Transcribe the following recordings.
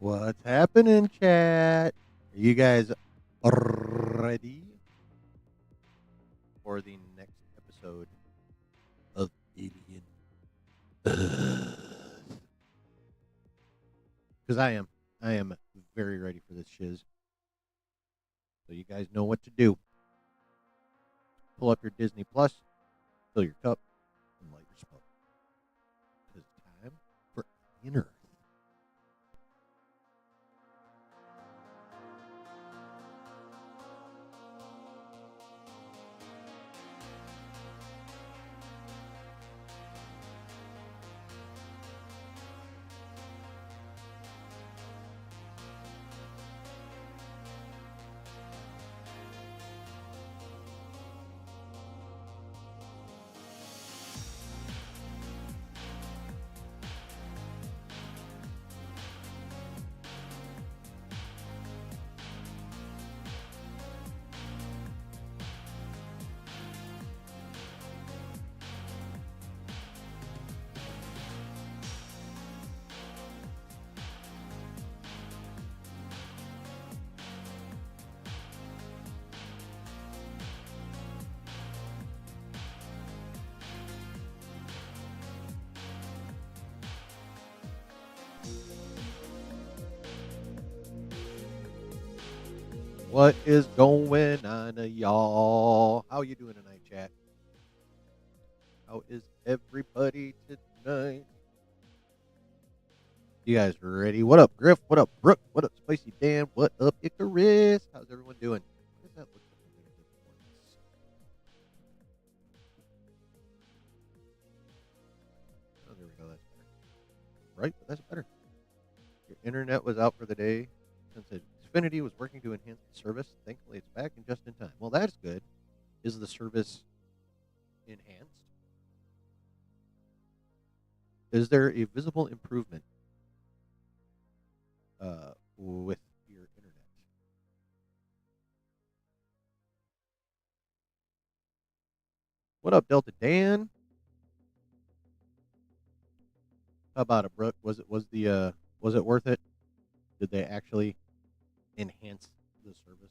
What's happening, chat? Are you guys ready for the next episode of Alien? Because I am. I am very ready for this shiz. So you guys know what to do. Pull up your Disney Plus, fill your cup, and light your smoke. Because it's time for Alien Earth. What is going on, y'all? How you doing tonight, chat? How is everybody tonight? You guys ready? What up, Griff? What up, Brooke? What up, Spicy Dan? What up, Icarus? How's everyone doing? What does that look like? Oh, there we go. That's better. Right? That's better. Your internet was out for the day since Xfinity was working to enhance the service. Thankfully, it's back and just in time. Well, that's good. Is the service enhanced? Is there a visible improvement with your internet? What up, Delta Dan? How about it, Brooke? Was it worth it? Did they actually enhance the service?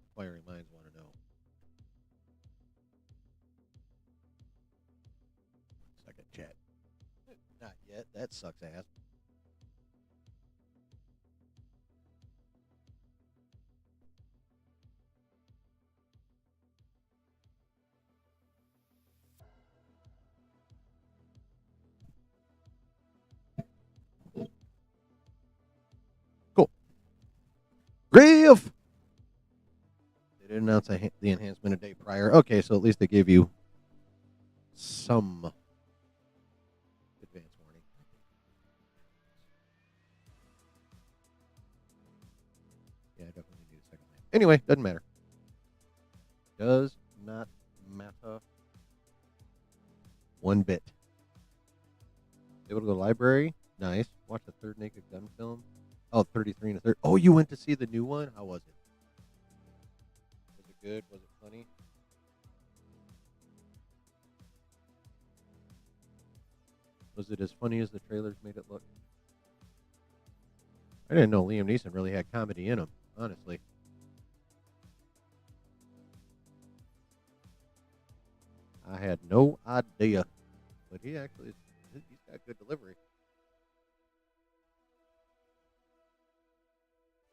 Inquiring minds want to know. Second chat. Not yet. That sucks ass. Cool. Griff! They didn't announce the enhancement a day prior. Okay, so at least they gave you some advance warning. Yeah, I definitely need a second lamp. Anyway, doesn't matter. Does not matter one bit. Able to go to the library? Nice. Watch the third Naked Gun film. Oh, 33 and a third. Oh, you went to see the new one? How was it? Was it good? Was it funny? Was it as funny as the trailers made it look? I didn't know Liam Neeson really had comedy in him, honestly. I had no idea. But he actually, he's got good delivery.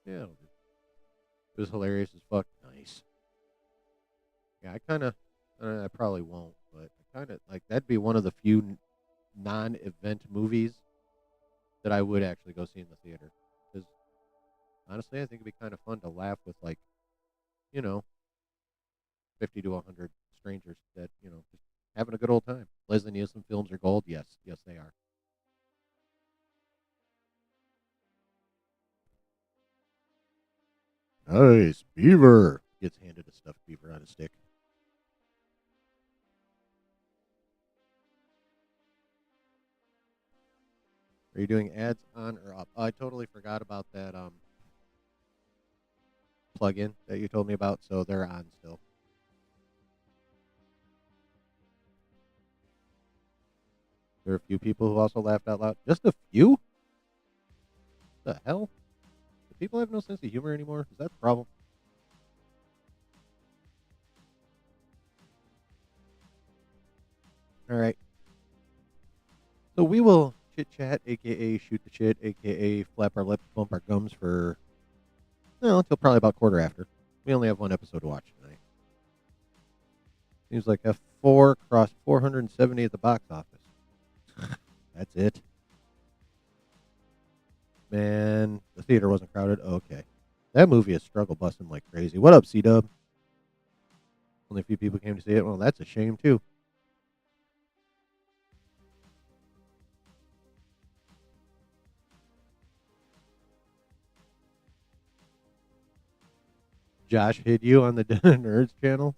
Yeah, it was hilarious as fuck. Nice. Yeah, I kind of, I probably won't, but I kind of like that'd be one of the few non-event movies that I would actually go see in the theater. Because honestly, I think it'd be kind of fun to laugh with, like, you know, 50 to 100 strangers that, just having a good old time. Leslie Nielsen films are gold. Yes, yes, they are. Nice. Beaver gets handed a stuffed beaver on a stick. Are you doing ads on or up? I totally forgot about that plug-in that you told me about, so they're on still. There are a few people who also laughed out loud. Just a few? The hell? Do people have no sense of humor anymore? Is that the problem? All right. So we will chit chat, aka shoot the shit, aka flap our lips, bump our gums for until probably about quarter after. We only have one episode to watch tonight. Seems like F4 crossed 470 at the box office. That's it. Man, the theater wasn't crowded. Okay. That movie is struggle busting like crazy. What up, C Dub? Only a few people came to see it. Well, that's a shame too. Josh hid you on the Nerds channel?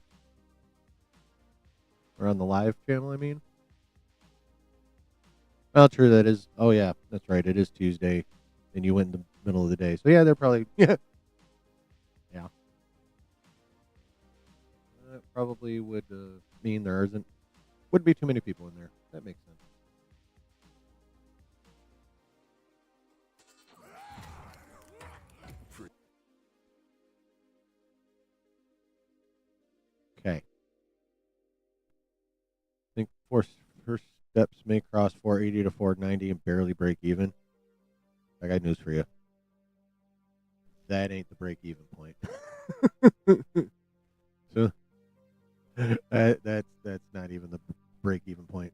Or on the live channel, I mean? Well, true, that is. Oh, yeah, that's right. It is Tuesday, and you went in the middle of the day. So, yeah, they're probably. Yeah. Yeah. That probably would mean there wouldn't be too many people in there. That makes sense. Okay. I think first steps may cross 480 to 490 and barely break even. I got news for you. That ain't the break even point. So that's not even the break even point.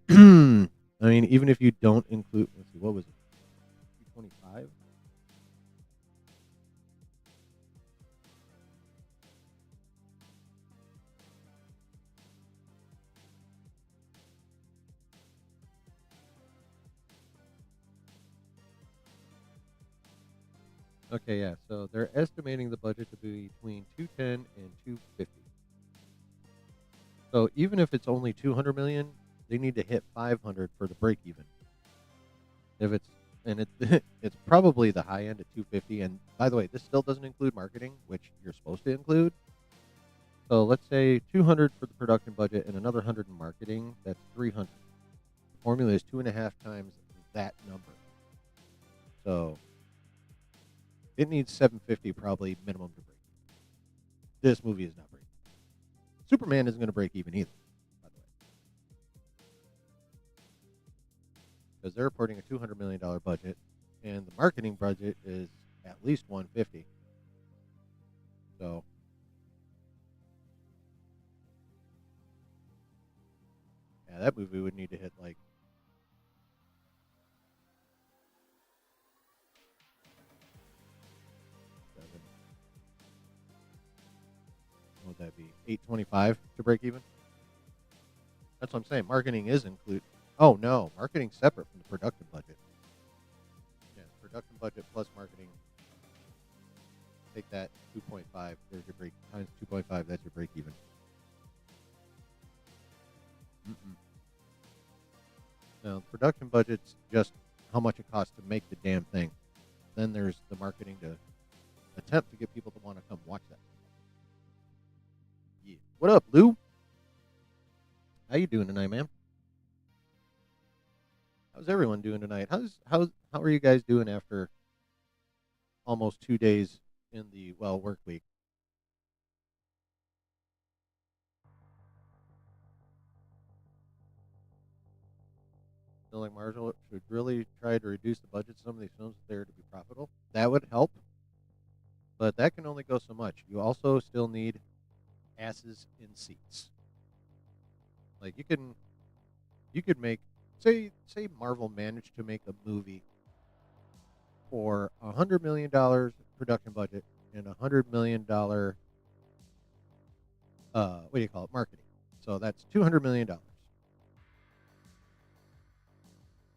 I mean, even if you don't include, let's see, what was it? 225? Okay, yeah. So they're estimating the budget to be between 210 and 250. So even if it's only 200 million, they need to hit 500 for the break even. If it's and it it's probably the high end at 250. And by the way, this still doesn't include marketing, which you're supposed to include. So let's say 200 for the production budget and another 100 in marketing. That's 300. The formula is 2.5 times that number. So it needs 750 probably minimum to break. This movie is not breaking. Superman isn't going to break even either, by the way, because they're reporting a $200 million budget, and the marketing budget is at least 150. So yeah, that movie would need to hit like seven. What would that be? 825 to break even. That's what I'm saying. Marketing is included. Oh no, marketing's separate from the production budget. Yeah, production budget plus marketing. Take that 2.5. There's your break times 2.5. That's your break even. Mm-mm. No, production budget's just how much it costs to make the damn thing. Then there's the marketing to attempt to get people to want to come watch that. Yeah. What up, Lou? How you doing tonight, man? How's everyone doing tonight? How are you guys doing after almost 2 days in the work week? Feel like Marshall should really try to reduce the budget of some of these films if they're to be profitable. That would help, but that can only go so much. You also still need asses in seats. Like you could make say Marvel managed to make a movie for $100 million production budget and $100 million what do you call it, marketing. So that's $200 million.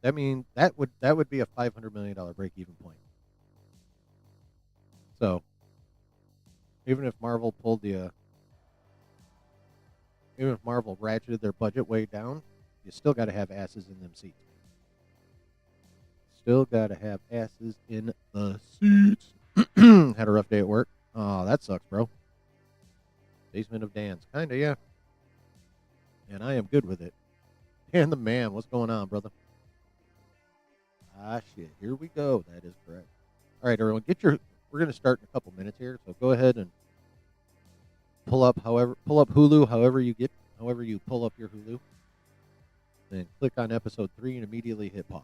That means that would be a $500 million break even point. So even if Marvel pulled the even if Marvel ratcheted their budget way down, you still got to have asses in them seats. Still got to have asses in the seats. Had a rough day at work. Oh, that sucks, bro. Basement of Dan's. Kinda, yeah. And I am good with it. Dan the man, what's going on, brother? Ah, shit. Here we go. That is correct. All right, everyone, get your. We're going to start in a couple minutes here, so go ahead and pull up Hulu, however you pull up your Hulu, then click on episode 3 and immediately hit pause.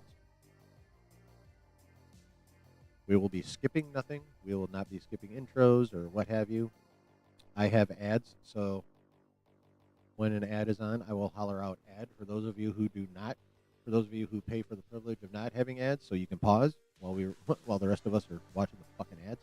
We will be skipping nothing. We will not be skipping intros or what have you. I have ads, so when an ad is on, I will holler out ad for those of you who do not, for those of you who pay for the privilege of not having ads, so you can pause while the rest of us are watching the fucking ads.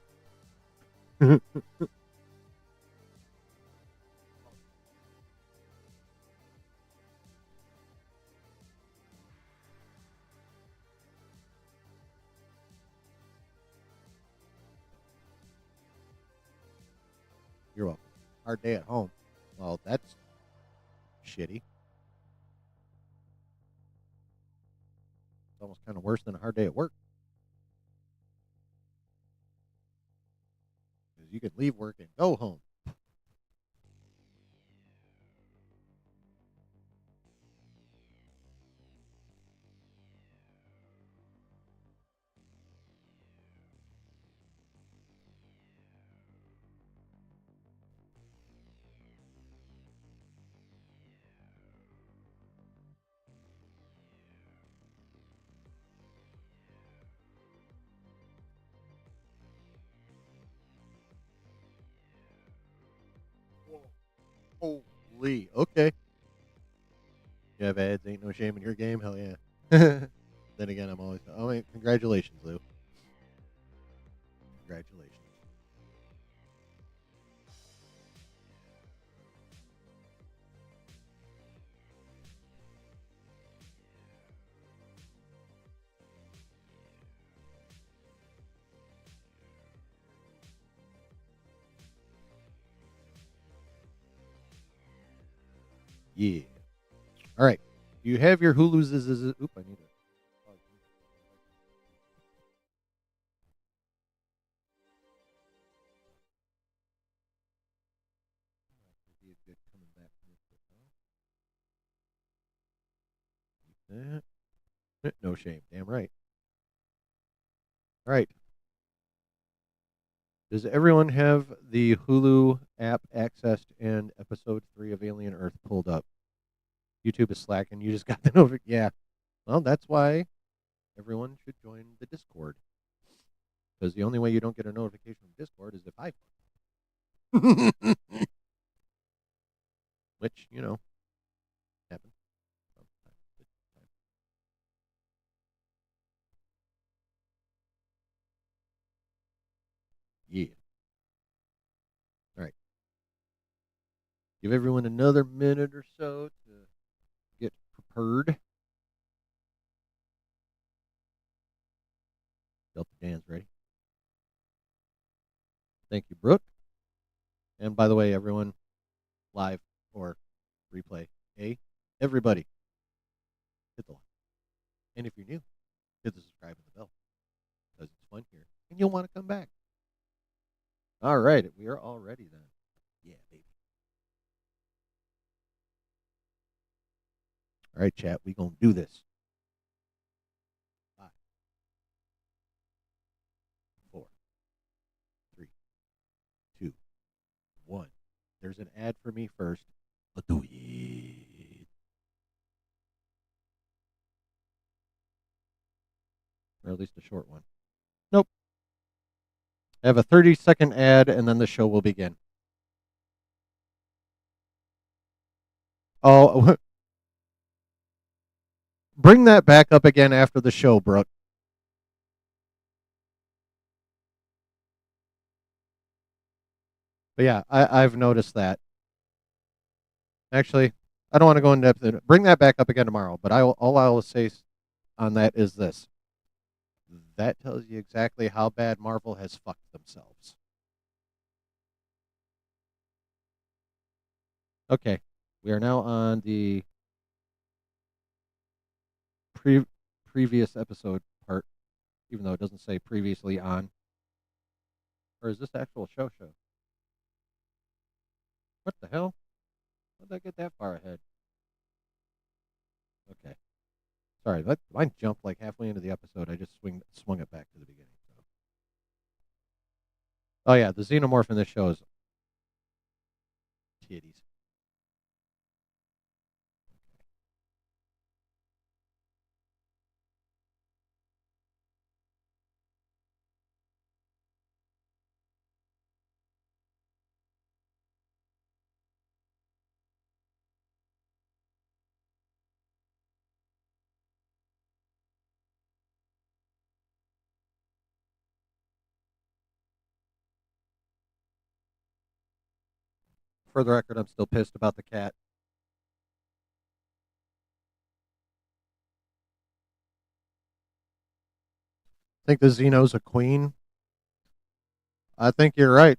You're welcome. Hard day at home. Well, that's shitty. It's almost kind of worse than a hard day at work. Because you can leave work and go home. Holy. Okay. You have ads, ain't no shame in your game. Hell yeah. Then again, I'm always. Oh, wait, congratulations, Lou. Congratulations. Yeah. All right. You have your Hulu's. Oop, I need to. No shame. Damn right. All right. Does everyone have the Hulu app accessed and episode 3 of Alien Earth pulled up? YouTube is slacking. You just got the over. Yeah. Well, that's why everyone should join the Discord. Because the only way you don't get a notification from Discord is if I which, happens. Yeah. All right. Give everyone another minute or so to get prepared. Delta Dan's ready. Thank you, Brooke. And by the way, everyone, live or replay, everybody, hit the like. And if you're new, hit the subscribe and the bell because it's fun here and you'll want to come back. All right. We are all ready then. Yeah, baby. All right, chat. We going to do this. 5, 4, 3, 2, 1. There's an ad for me first. Let's do it. Or at least a short one. Nope. I have a 30-second ad, and then the show will begin. Oh, bring that back up again after the show, Brooke. But yeah, I've noticed that. Actually, I don't want to go into depth. Bring that back up again tomorrow. But all I will say on that is this: that tells you exactly how bad Marvel has fucked themselves. Okay, we are now on the previous episode part, even though it doesn't say previously on. Or is this the actual show? What the hell? How did I get that far ahead? Okay. Sorry, mine jumped like halfway into the episode. I just swung it back to the beginning. So. Oh yeah, the xenomorph in this show is titties. For the record, I'm still pissed about the cat. I think the Xeno's a queen. I think you're right.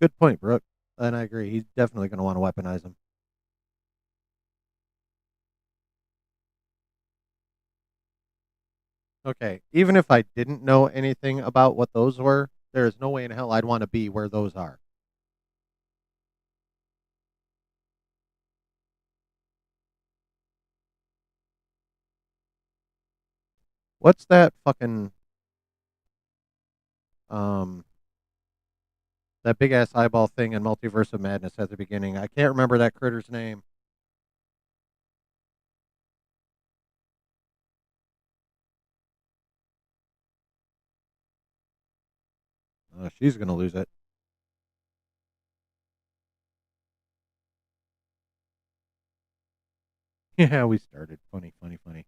Good point, Brooke. And I agree. He's definitely going to want to weaponize him. Okay, even if I didn't know anything about what those were, there is no way in hell I'd want to be where those are. What's that fucking um that big ass eyeball thing in Multiverse of Madness at the beginning? I can't remember that critter's name. She's gonna lose it. Yeah, we started. Funny, funny, funny.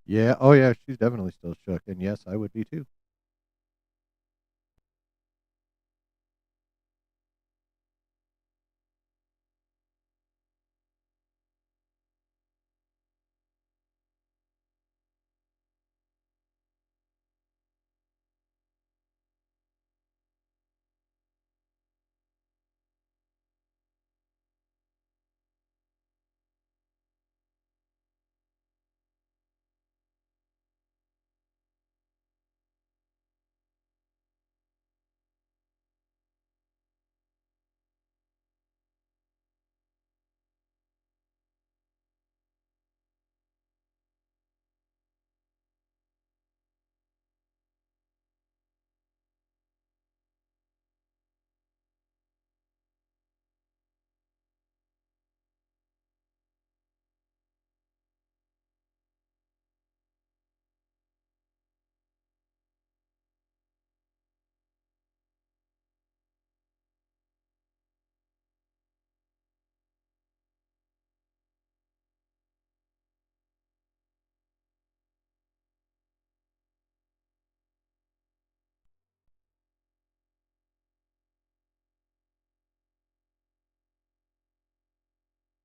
Yeah, oh yeah, she's definitely still shook, and yes, I would be too.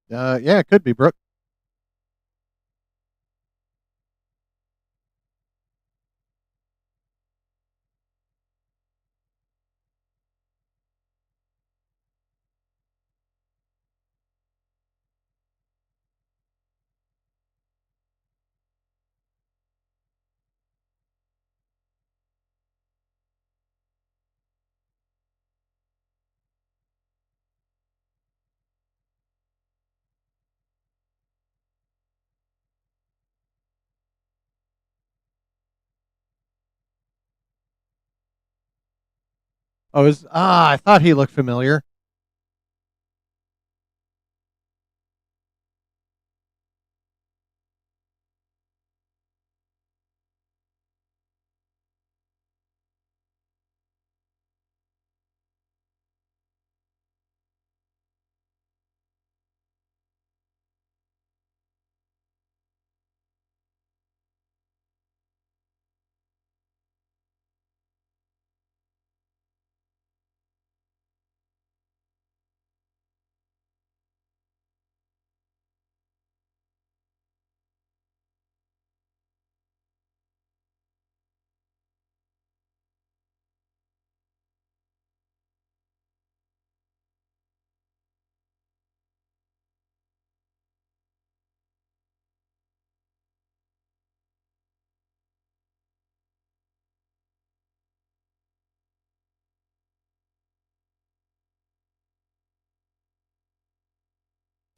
Yeah, it could be Brooke. I thought he looked familiar.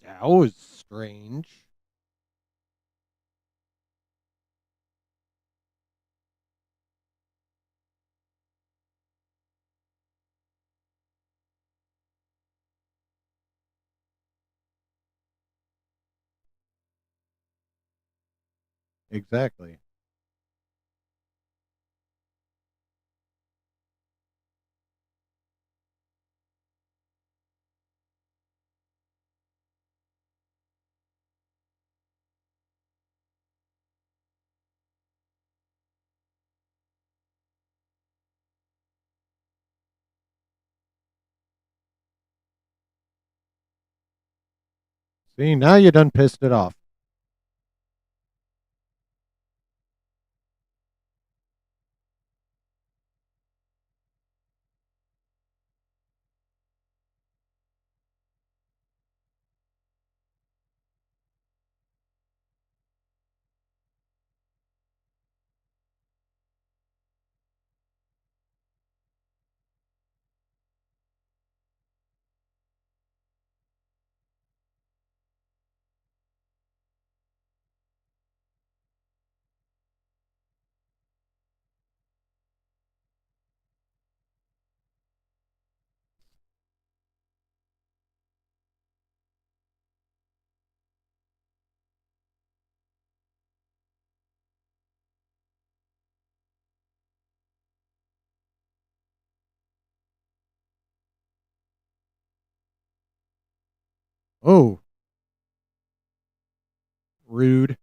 That was strange. Exactly. See, now you done pissed it off. Oh, rude.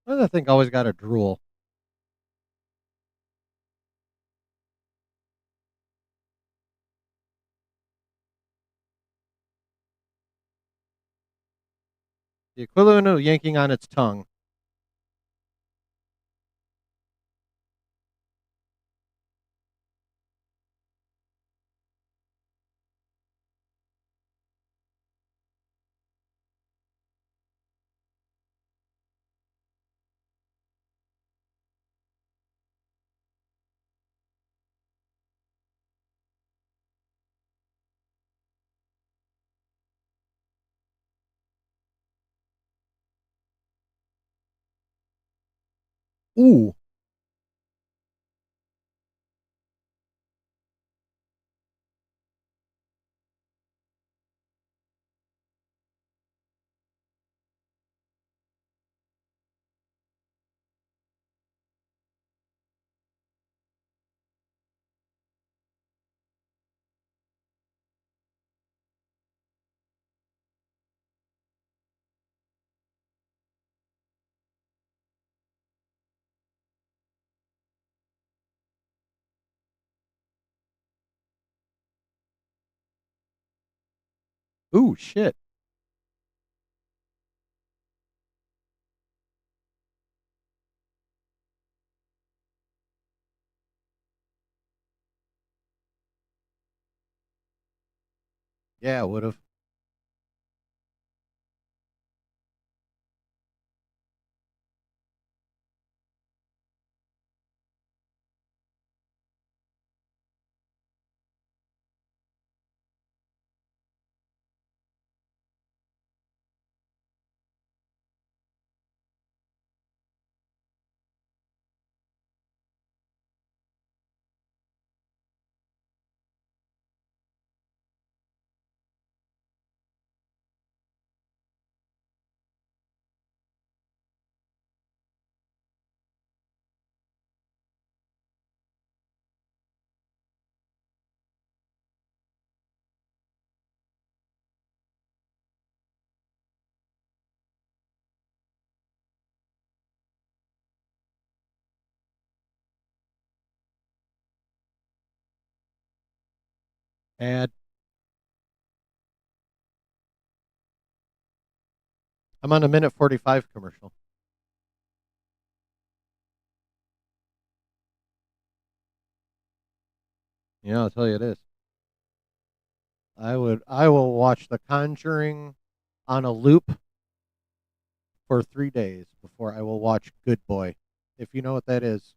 Why does that thing always got a drool? The equivalent of yanking on its tongue. Ooh. Ooh, shit. Yeah, it would have. Ad. I'm on a minute 45 commercial. Yeah, I'll tell you it is. I will watch The Conjuring on a loop for 3 days before I will watch Good Boy. If you know what that is.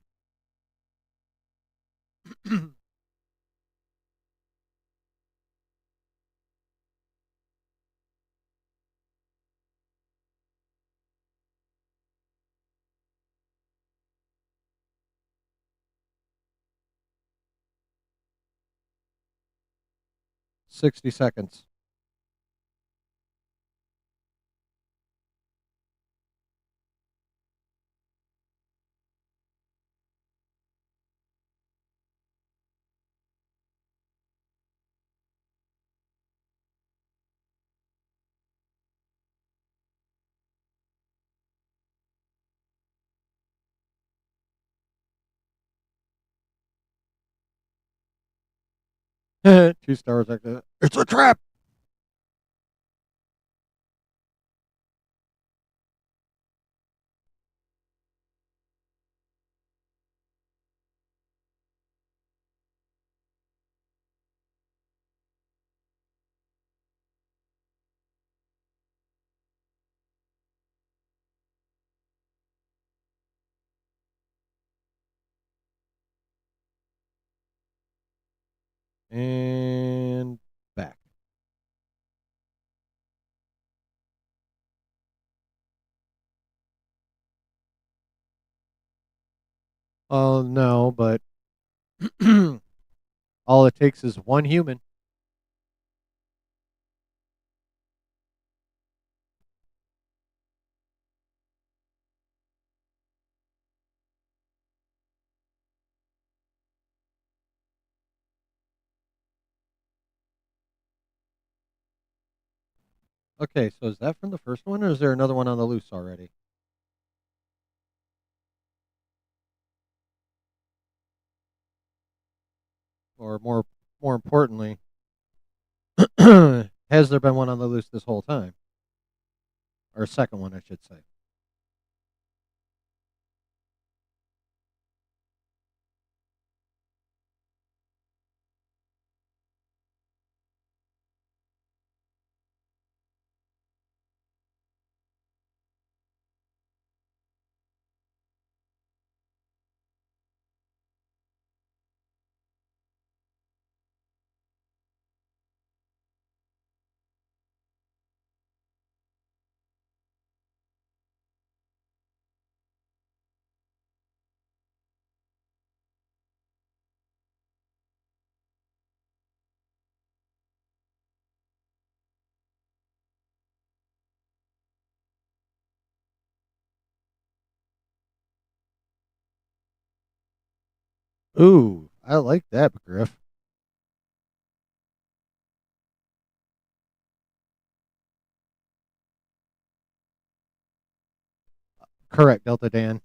60 seconds. Two stars like that. It's a trap. And back. Oh no, but all it takes is one human. Okay, so is that from the first one, or is there another one on the loose already? Or more importantly, has there been one on the loose this whole time, or a second one, I should say? Ooh, I like that, Griff. Correct, Delta Dan.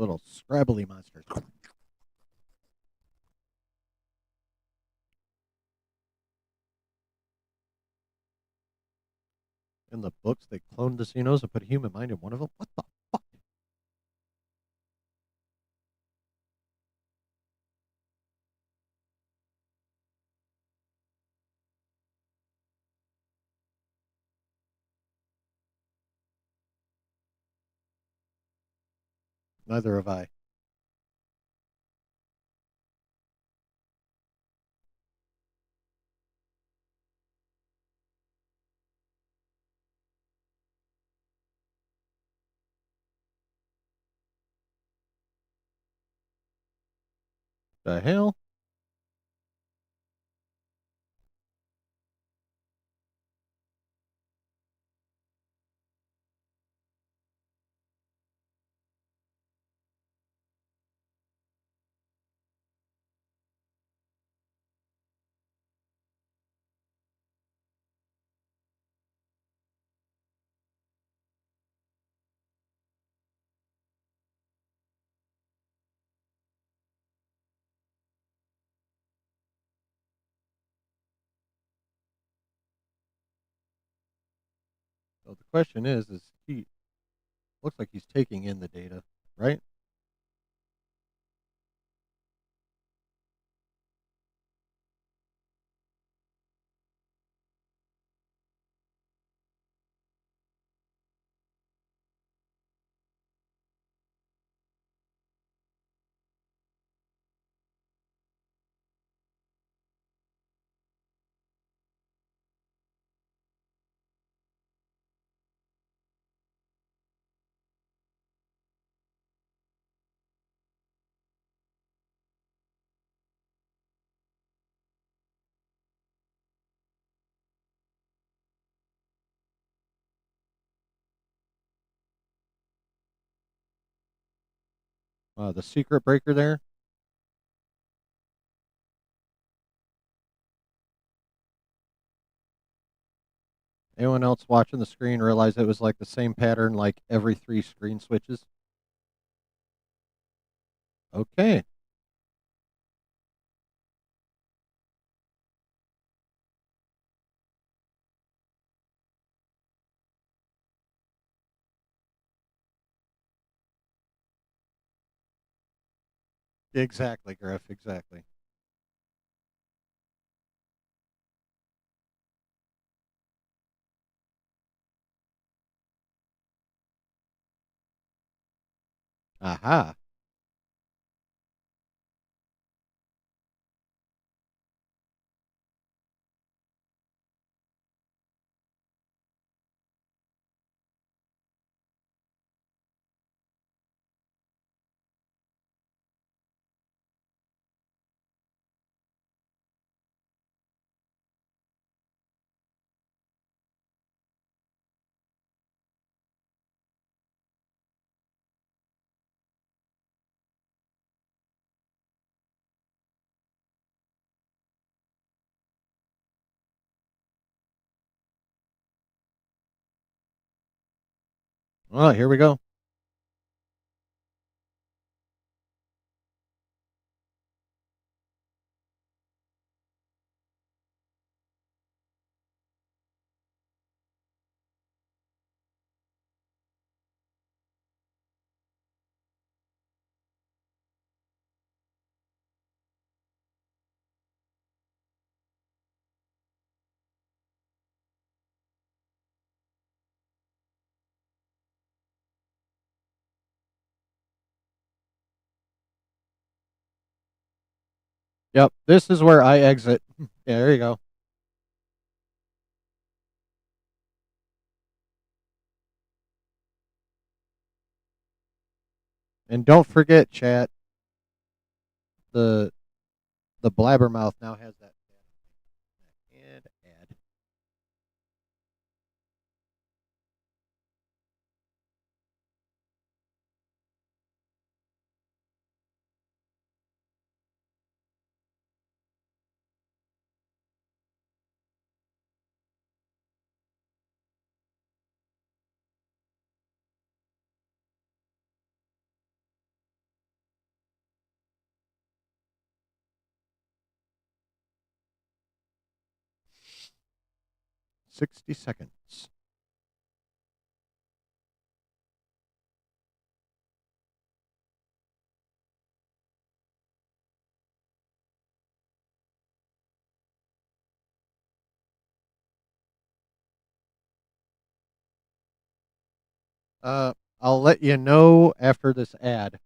Little scrabbly monsters. In the books, they cloned the Xenos and put a human mind in one of them. What the fuck? Neither have I. The hell? So the question is he looks like he's taking in the data, right? The secret breaker there. Anyone else watching the screen realize it was like the same pattern like every 3 screen switches? Okay. Exactly, Griff. Exactly. Aha. Well, here we go. Yep. This is where I exit. Yeah, there you go. And don't forget, chat, the the blabbermouth now has that and ad. 60 seconds. Uh, I'll let you know after this ad.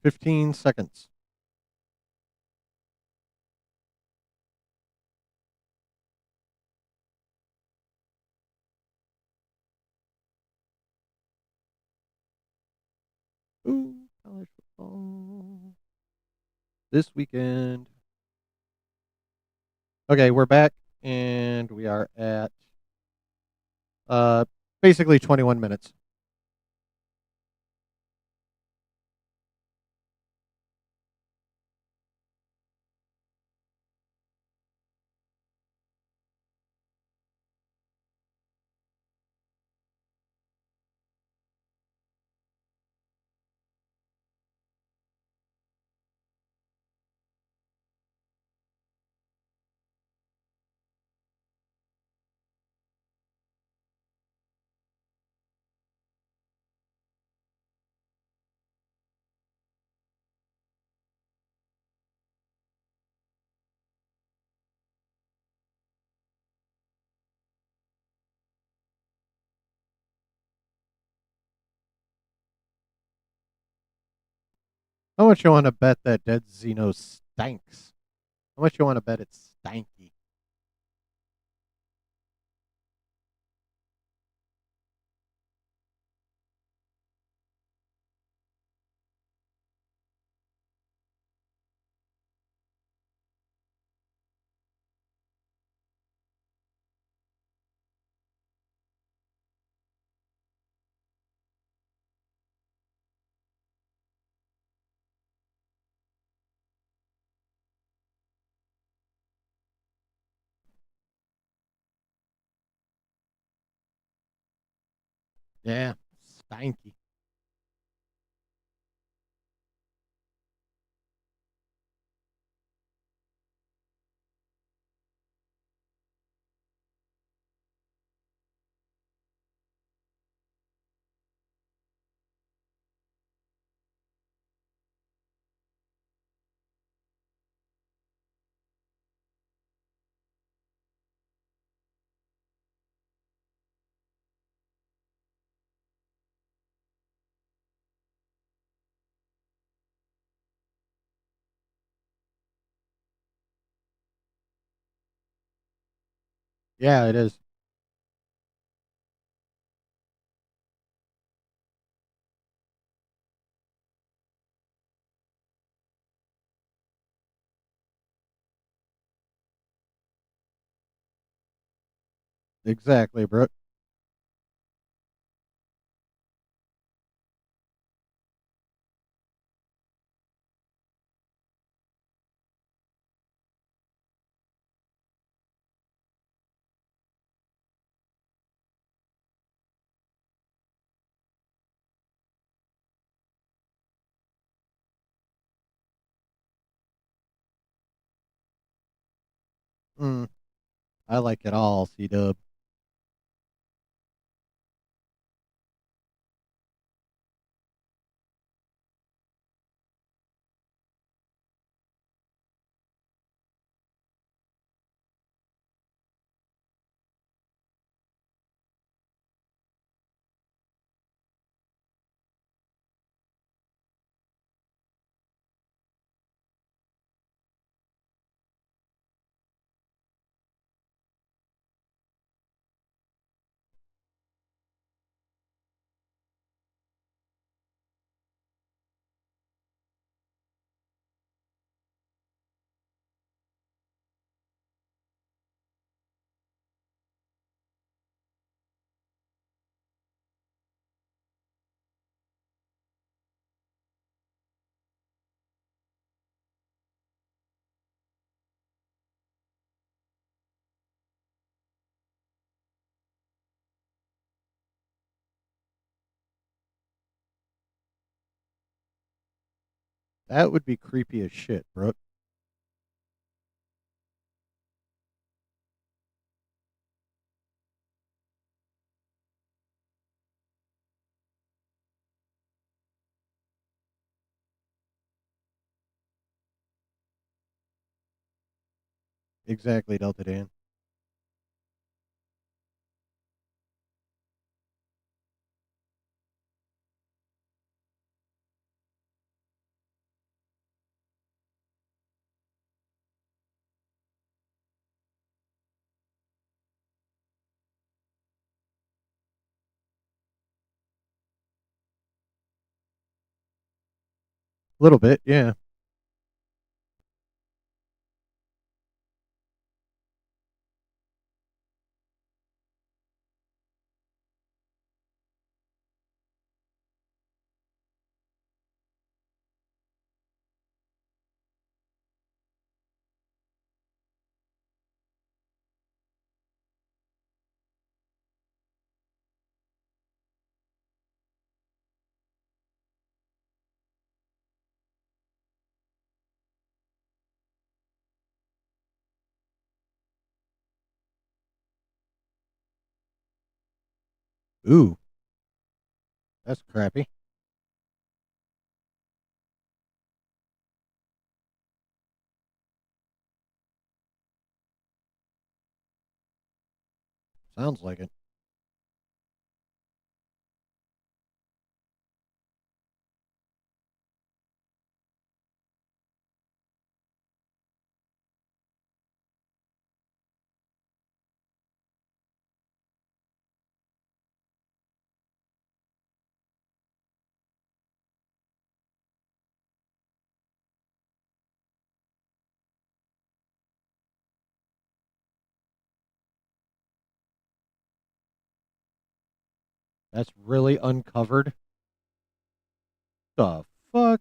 $15. Ooh, college football. This weekend. Okay, we're back and we are at uh basically 21 minutes. How much you want to bet that Dead Zeno stinks? How much you want to bet it's stanky? Yeah, stanky. Yeah, it is. Exactly, Brooke. Mm, I like it all, C Dub. That would be creepy as shit, Brooke. Exactly, Delta Dan. A little bit, yeah. Ooh, that's crappy. Sounds like it. That's really uncovered. The fuck?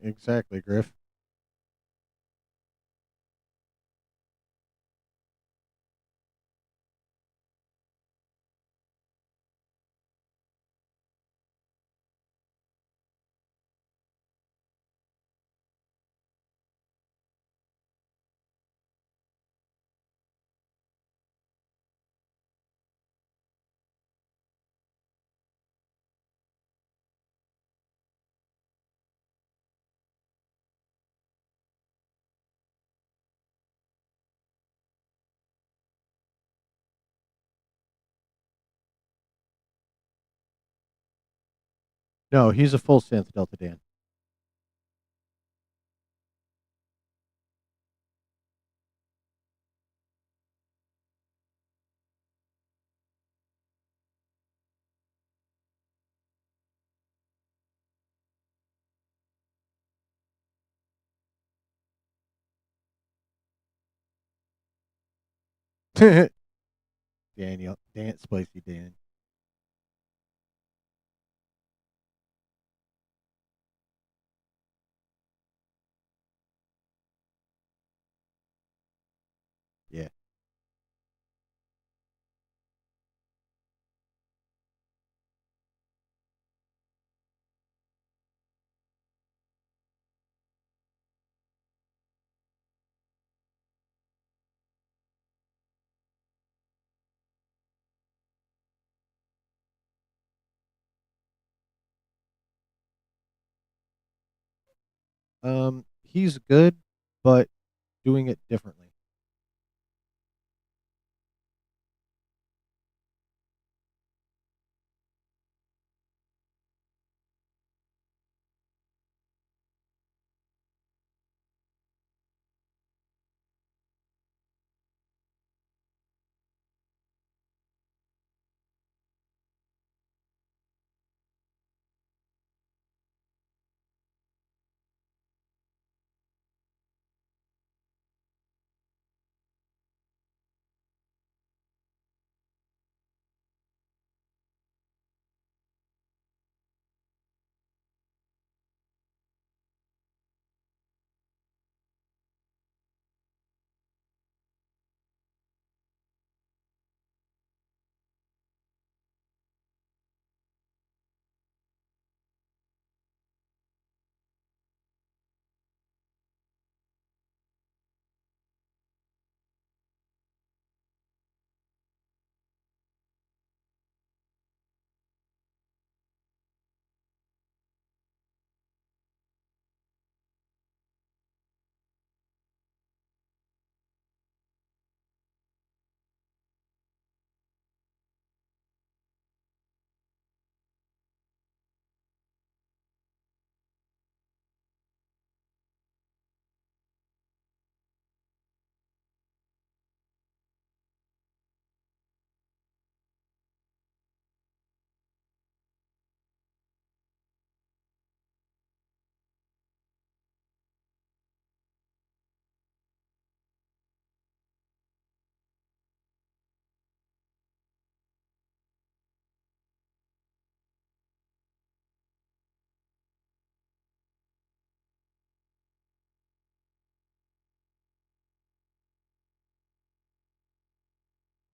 Exactly, Griff. No, he's a full synth, Delta Dan. Daniel, Dan, Spicy Dan. Yeah. He's good, but doing it differently.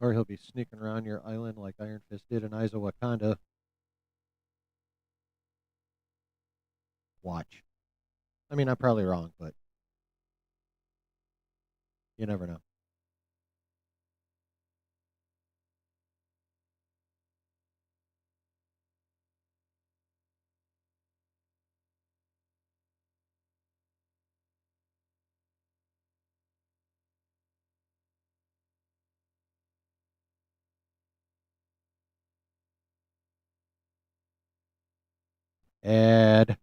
Or he'll be sneaking around your island like Iron Fist did in Eyes of Wakanda. Watch. I mean, I'm probably wrong, but you never know. Ed.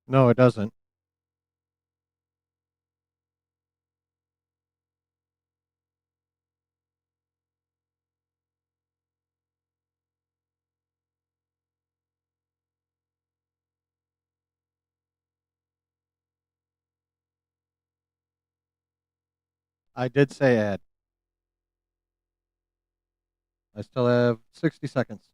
No, it doesn't. I did say Ed. I still have 60 seconds.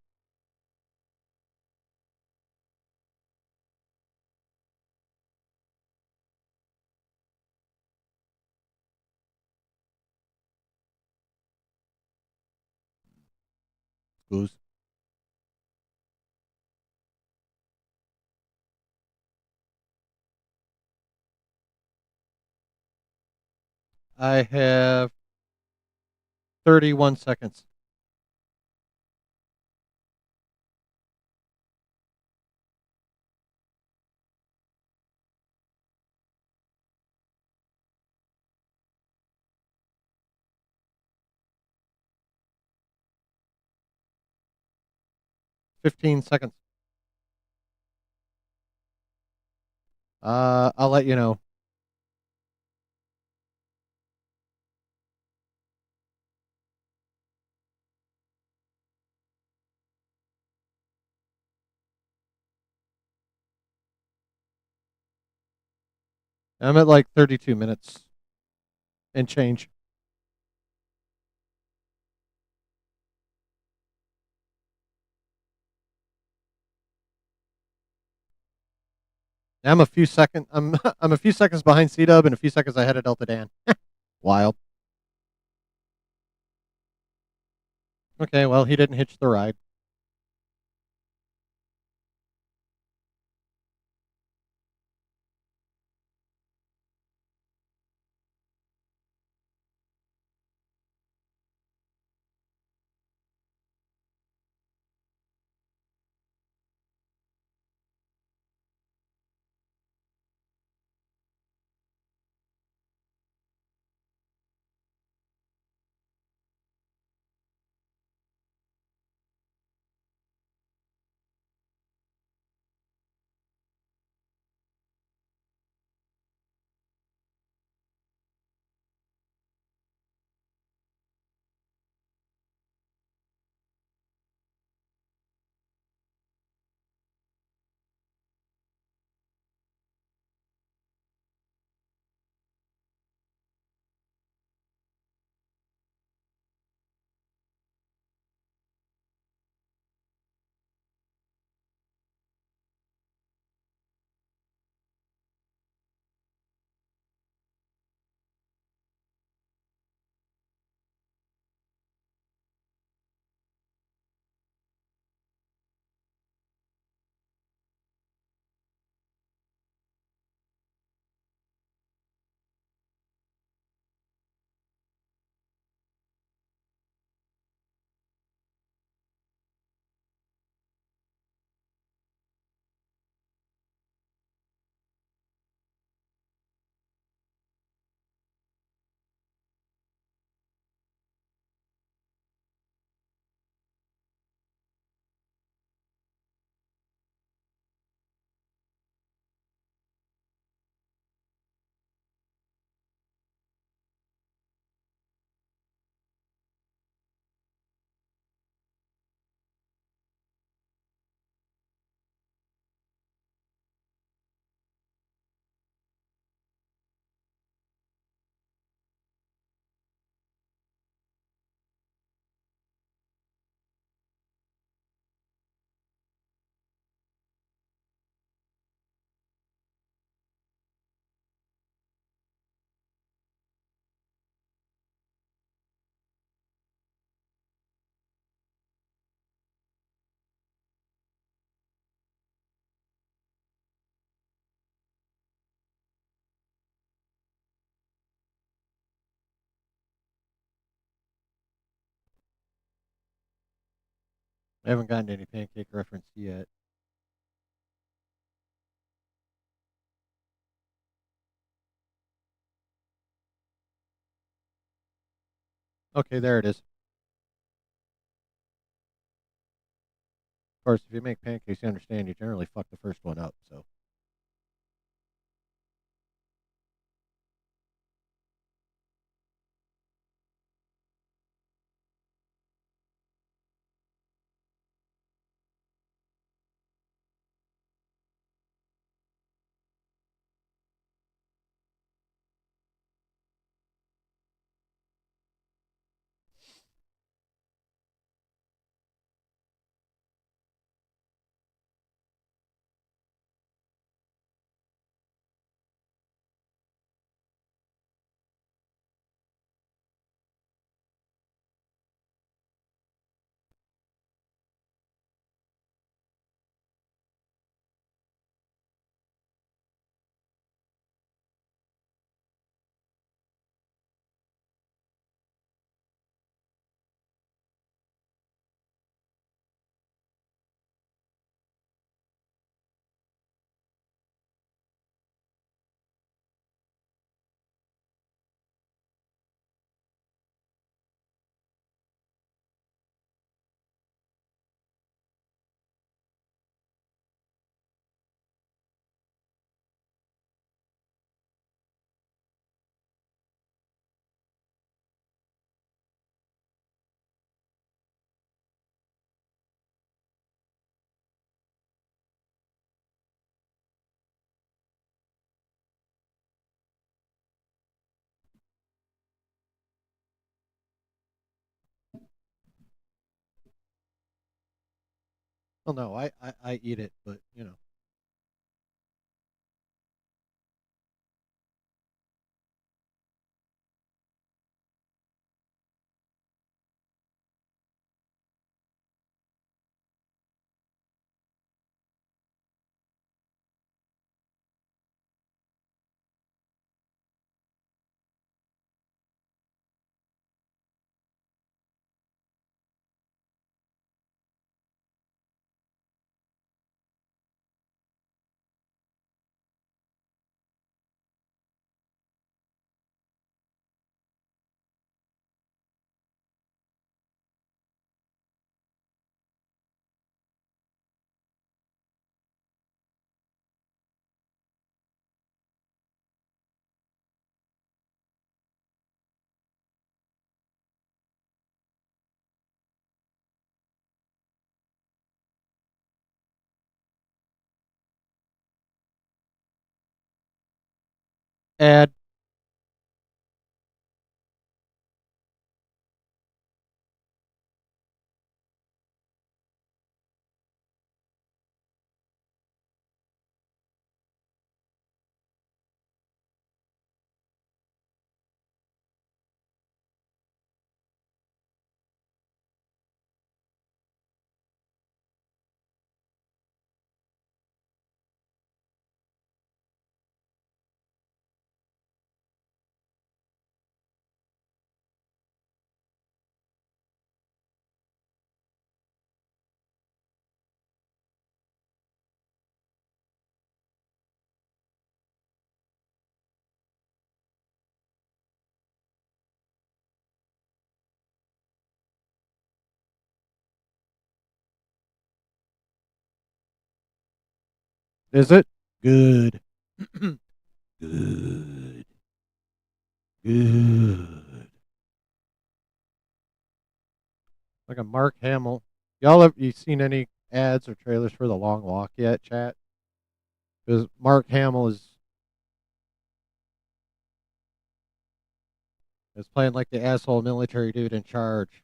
Goose. I have 31 seconds. 15 seconds. I'll let you know. I'm at like 32 minutes and change. I'm a few second. I'm a few seconds behind C Dub and a few seconds ahead of Delta Dan. Wild. Okay, well he didn't hitch the ride. I haven't gotten any pancake reference yet. Okay, there it is. Of course, if you make pancakes, you understand you generally fuck the first one up. So well, no, I eat it, but you know. 'Is it good? Good, good. Like a Mark Hamill. Y'all have you seen any ads or trailers for The Long Walk yet, chat? Because Mark Hamill is playing like the asshole military dude in charge.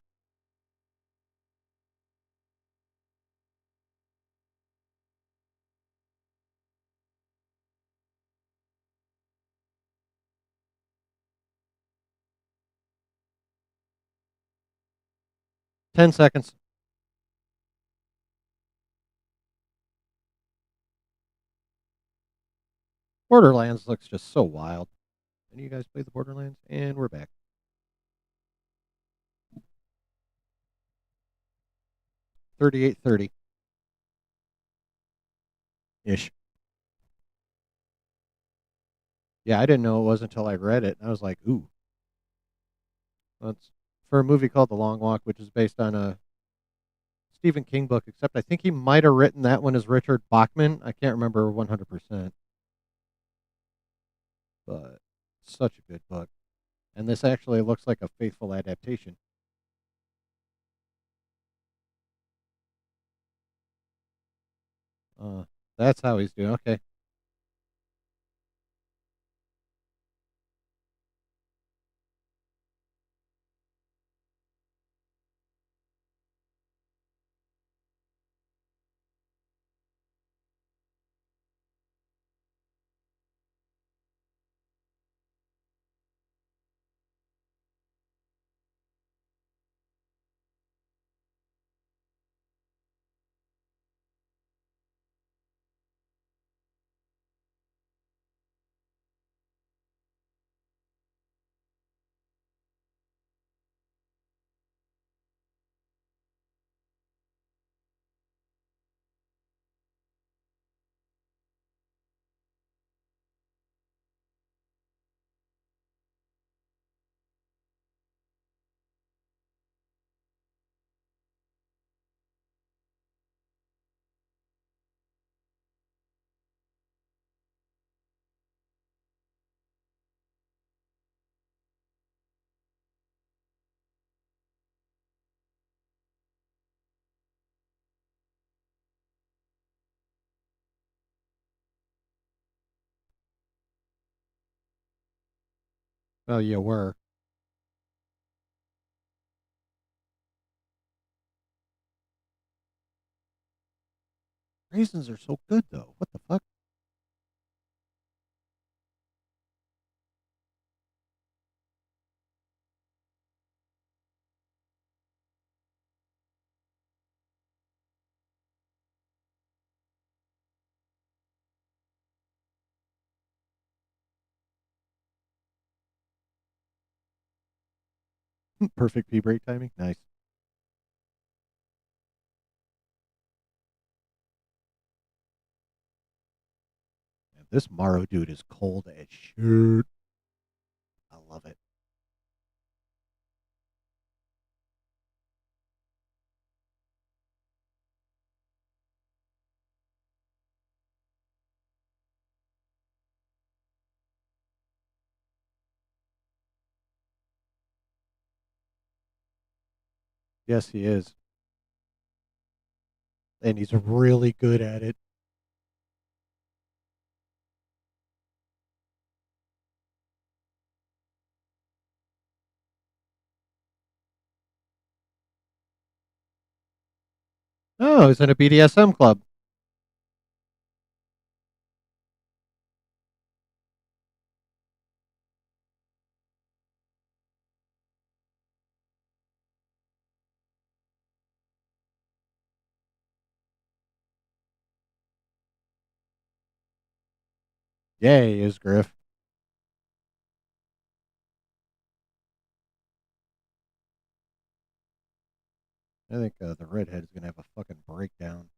10 seconds. Borderlands looks just so wild. Any of you guys play the Borderlands? And we're back. 3830 ish. Yeah, I didn't know it was until I read it. I was like, ooh, that's for a movie called The Long Walk, which is based on a Stephen King book, except I think he might have written that one as Richard Bachman. I can't remember 100%, but such a good book. And this actually looks like a faithful adaptation. Uh, that's how he's doing. Okay. Well, you were. Raisins are so good, though. What the fuck? Perfect pee break timing. Nice. Man, this Morrow dude is cold as shit. I love it. Yes, he is. And he's really good at it. Oh, he's in a BDSM club. Yeah, he is, Griff. I think the redhead is going to have a fucking breakdown.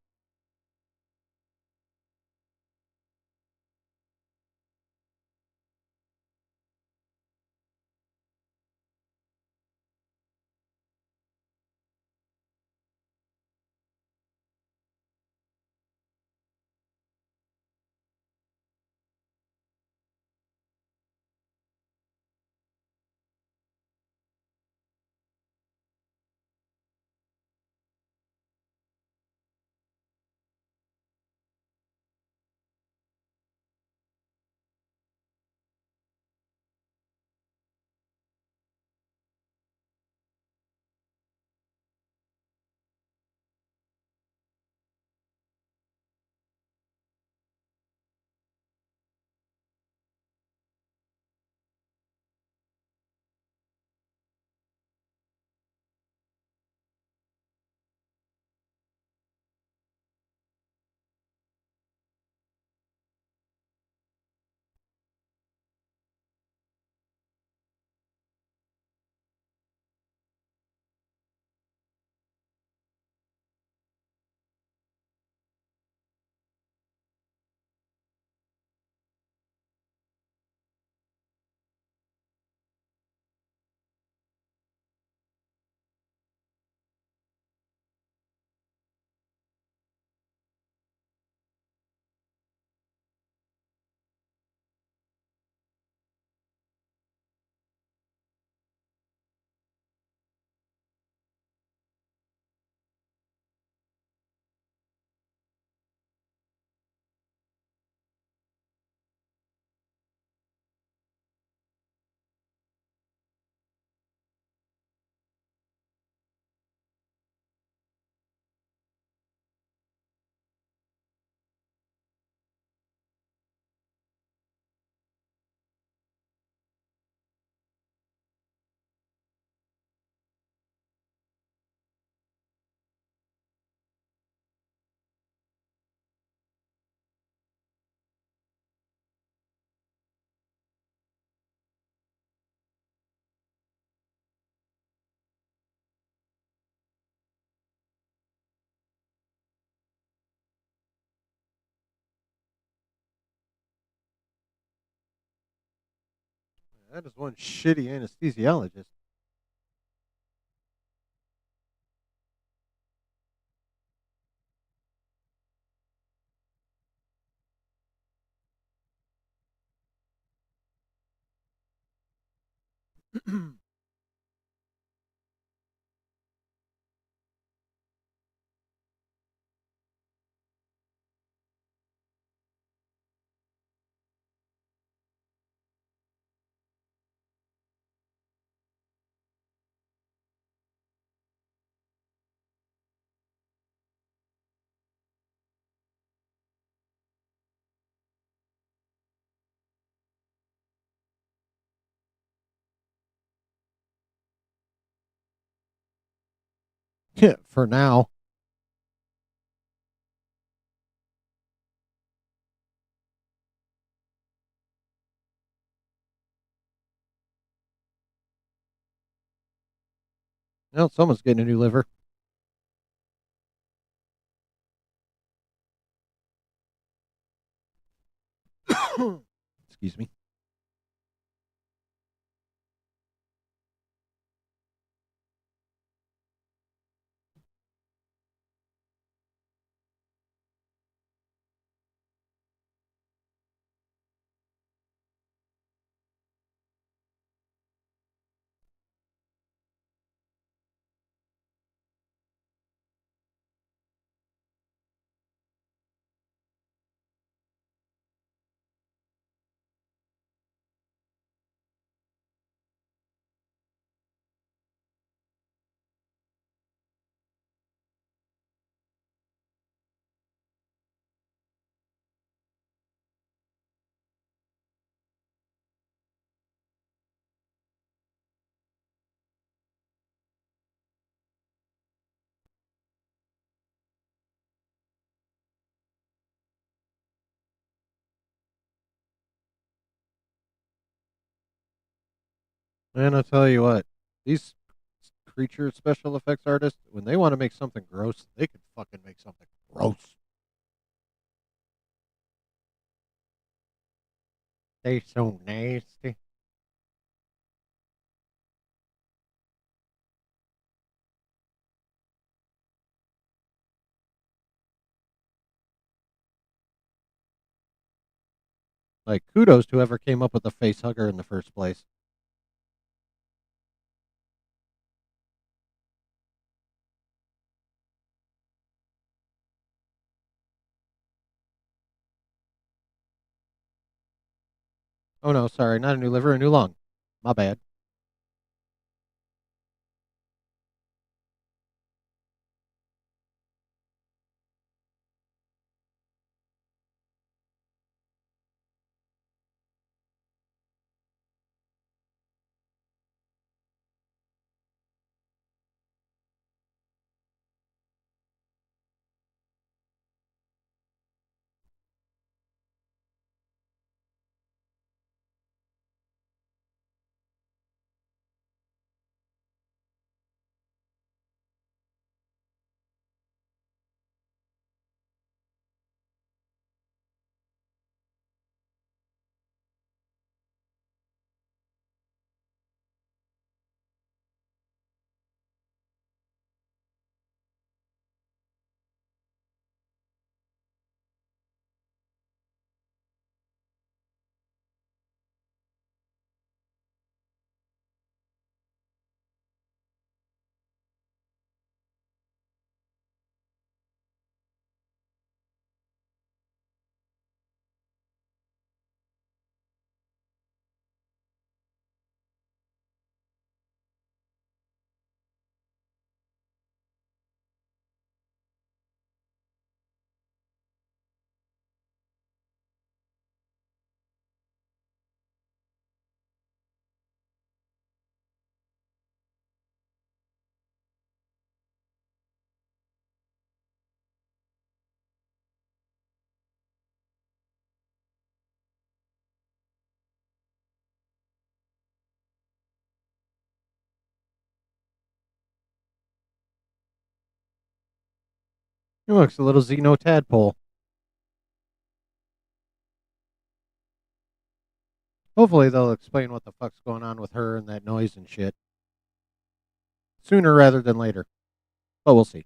That is one shitty anesthesiologist. Yeah, for now. Well, someone's getting a new liver. Excuse me. And I'll tell you what, these creature special effects artists, when they want to make something gross, they can fucking make something gross. They so nasty. Like, kudos to whoever came up with the face hugger in the first place. Oh no, sorry, not a new liver, a new lung. My bad. He looks a little Xeno tadpole. Hopefully they'll explain what the fuck's going on with her and that noise and shit sooner rather than later. But we'll see.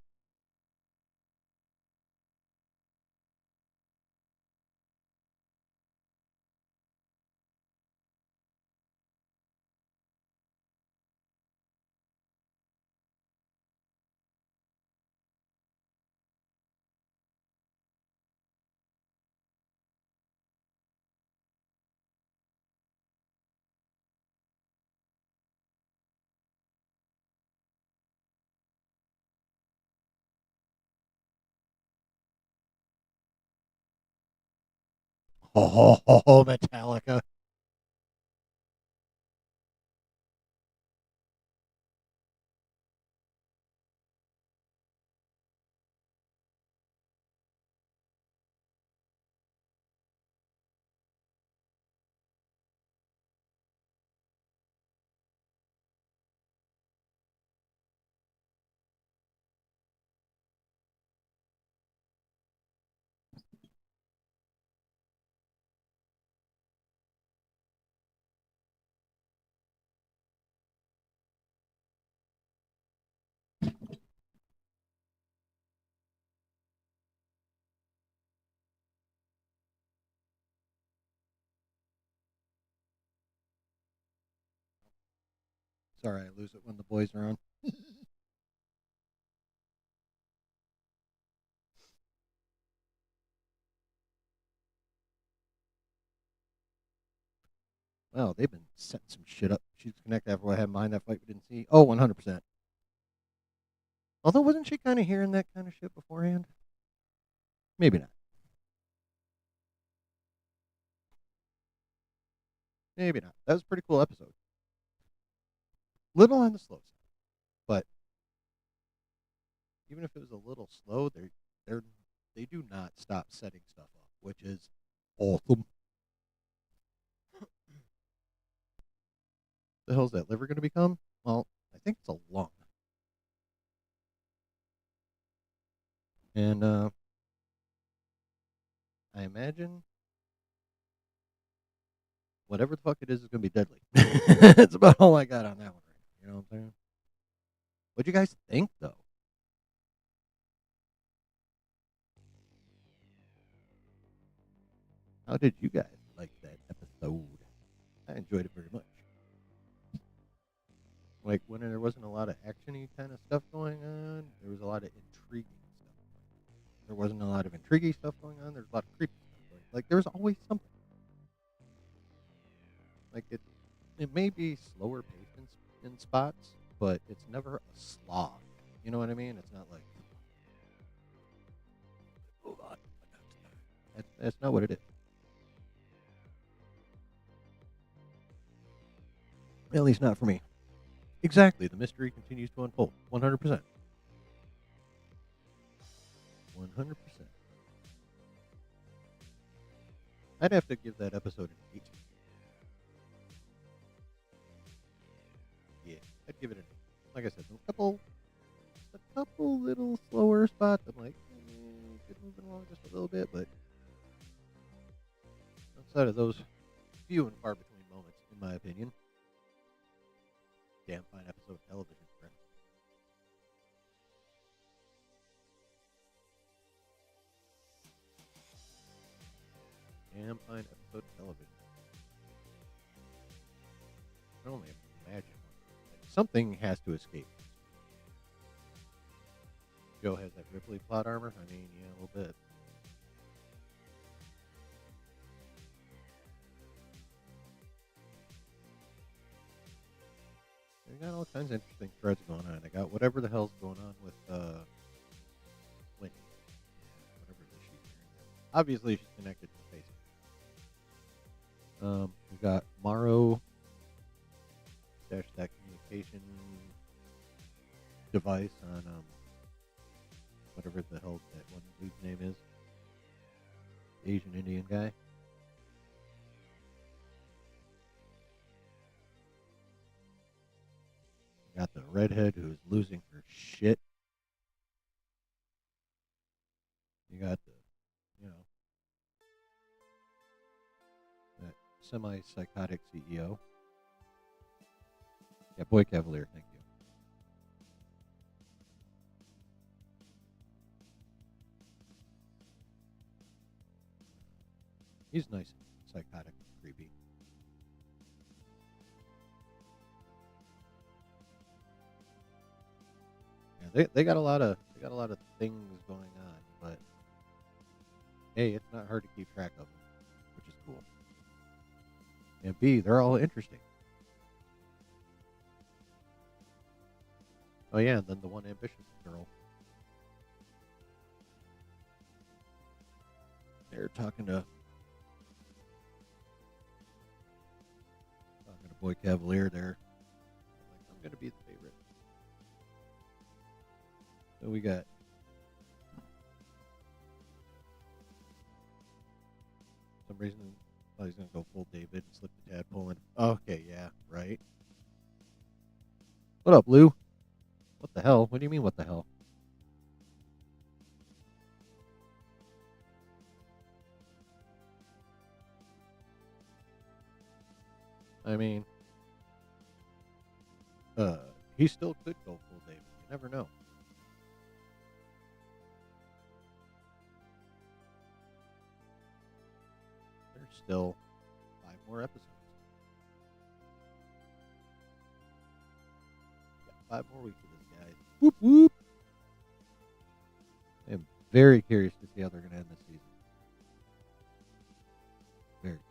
Oh, Metallica. Sorry, I lose it when the boys are on. Well, they've been setting some shit up. She's connected after what I had in mind. That fight we didn't see. Oh, 100%. Although, wasn't she kind of hearing that kind of shit beforehand? Maybe not. Maybe not. That was a pretty cool episode. Little on the slow side, but even if it was a little slow, they're they do not stop setting stuff up, which is awesome. The hell's that liver going to become? Well, I think it's a lung, and I imagine whatever the fuck it is going to be deadly. That's about all I got on that one. Right? You know what I'm saying? What'd you guys think, though? How did you guys like that episode? I enjoyed it very much. Like when there wasn't a lot of actiony kind of stuff going on, there was a lot of intriguing stuff. There wasn't a lot of intriguing stuff going on. There's a lot of creepy stuff going. Like there was always something. Like it may be slower paced in spots, but it's never a slog. You know what I mean? It's not like oh god, that's not what it is. At least not for me. Exactly. The mystery continues to unfold. 100%. 100%. I'd have to give that episode an 8. Yeah, I'd give it an 8. Like I said, a couple little slower spots. I'm like, could move it along just a little bit, but outside of those few and far between moments, in my opinion, damn fine episode of television. Friend. Damn fine episode of television. I can only imagine. Like, something has to escape. Joe has that Ripley plot armor. I mean, yeah, a little bit. They got all kinds of interesting threads going on. They got whatever the hell's going on with Wendy. Whatever it is she's hearing. Obviously, she's connected to Facebook. We got Morrow dash that communication device on whatever the hell that one dude's name is. Asian Indian guy. We got the redhead who's losing her shit. You got the, you know, that semi-psychotic CEO. Yeah, Boy Cavalier, thank you. He's nice and psychotic and creepy. Yeah, they got a lot of things going on, but A, it's not hard to keep track of them, which is cool. And B, they're all interesting. Oh yeah, and then the one ambitious girl. They're talking to Boy Cavalier there. I'm gonna be the favorite. So we got some reason he's gonna go full David and slip the tadpole in. Okay, yeah, right. What up, Lou? What the hell? What do you mean, what the hell? I mean, he still could go full David. You never know. There's still 5 more episodes. Got 5 more weeks of this, guys. Whoop whoop. I am very curious to see how they're gonna end this season. Very curious.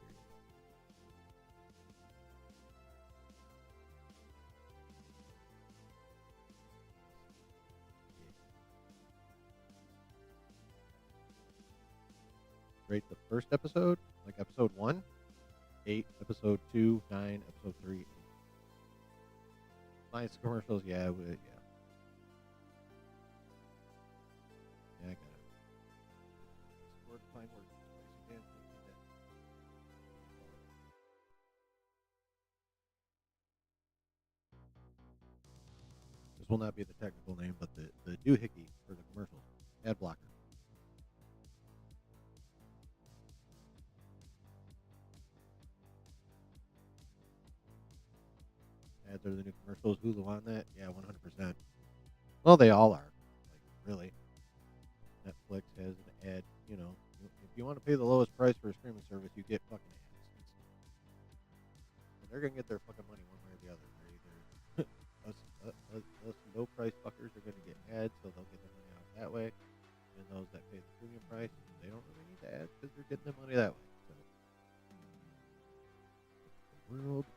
Rate the first episode, like episode 1, 8, episode 2, 9, episode 3, 8. Nice commercials, yeah, yeah. Yeah, I got it. Word, find word. Again, this will not be the technical name, but the doohickey for the commercials. Ad blocker. Ads are the new commercials. Hulu on that? Yeah, 100%. Well, they all are. Like, really. Netflix has an ad, you know. If you want to pay the lowest price for a streaming service, you get fucking ads. And they're going to get their fucking money one way or the other. They're either us low price fuckers are going to get ads, so they'll get their money out that way. And those that pay the premium price, they don't really need the ads because they're getting their money that way. So, the world.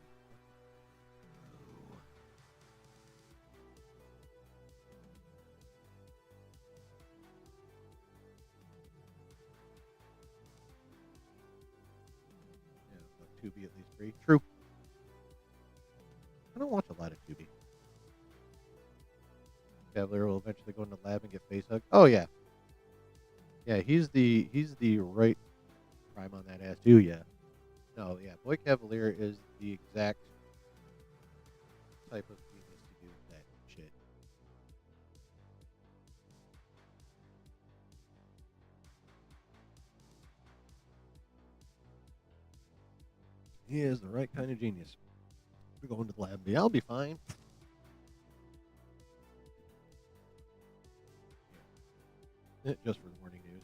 Yeah, but Tubi at least free. True. I don't watch a lot of Tubi. Cavalier will eventually go into the lab and get face hugged. Oh yeah, yeah. He's the right prime on that ass too. Yeah. No, yeah. Boy Cavalier is the exact type of genius to do that shit. He is the right kind of genius. We're going to the lab. Yeah, I'll be fine. Just for the morning news.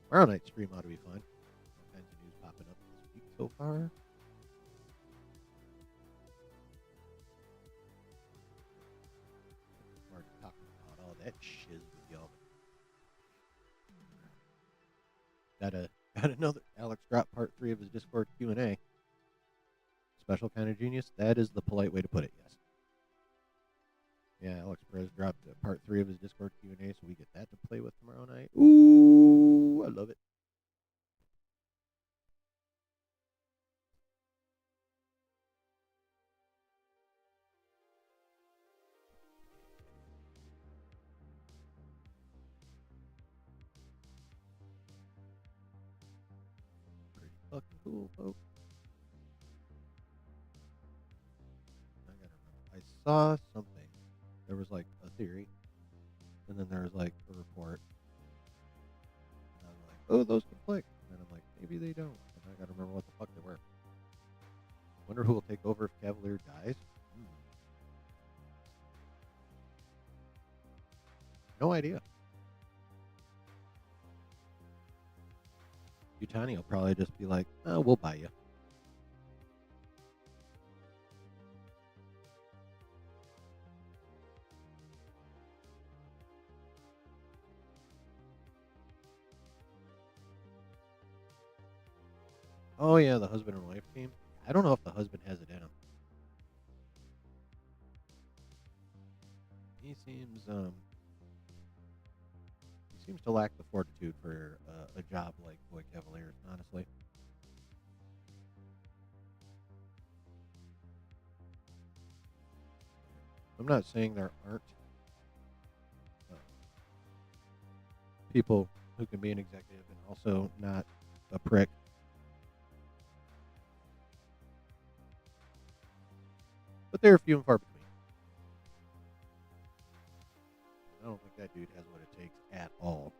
Tomorrow night stream ought to be fun. All kinds of news popping up this week so far. We're already talking about all that shiz with y'all. Got another Alex dropped part 3 of his Discord Q&A. Special kind of genius. That is the polite way to put it. Yes. Yeah, Alex Perez dropped part 3 of his Discord Q&A, so we get that to play with tomorrow night. Ooh, I love it. Pretty fucking cool, folks. I gotta remember. I I saw something. There was like a theory, and then there was like a report. And I'm like, oh, those conflict. And then I'm like, maybe they don't. And I gotta remember what the fuck they were. Wonder who will take over if Cavalier dies. Hmm. No idea. Utani will probably just be like, oh, we'll buy you. Oh, yeah, the husband and wife team. I don't know if the husband has it in him. He seems to lack the fortitude for a job like Boy Cavalier, honestly. I'm not saying there aren't uh, people who can be an executive and also not a prick. But they're few and far between. I don't think that dude has what it takes at all.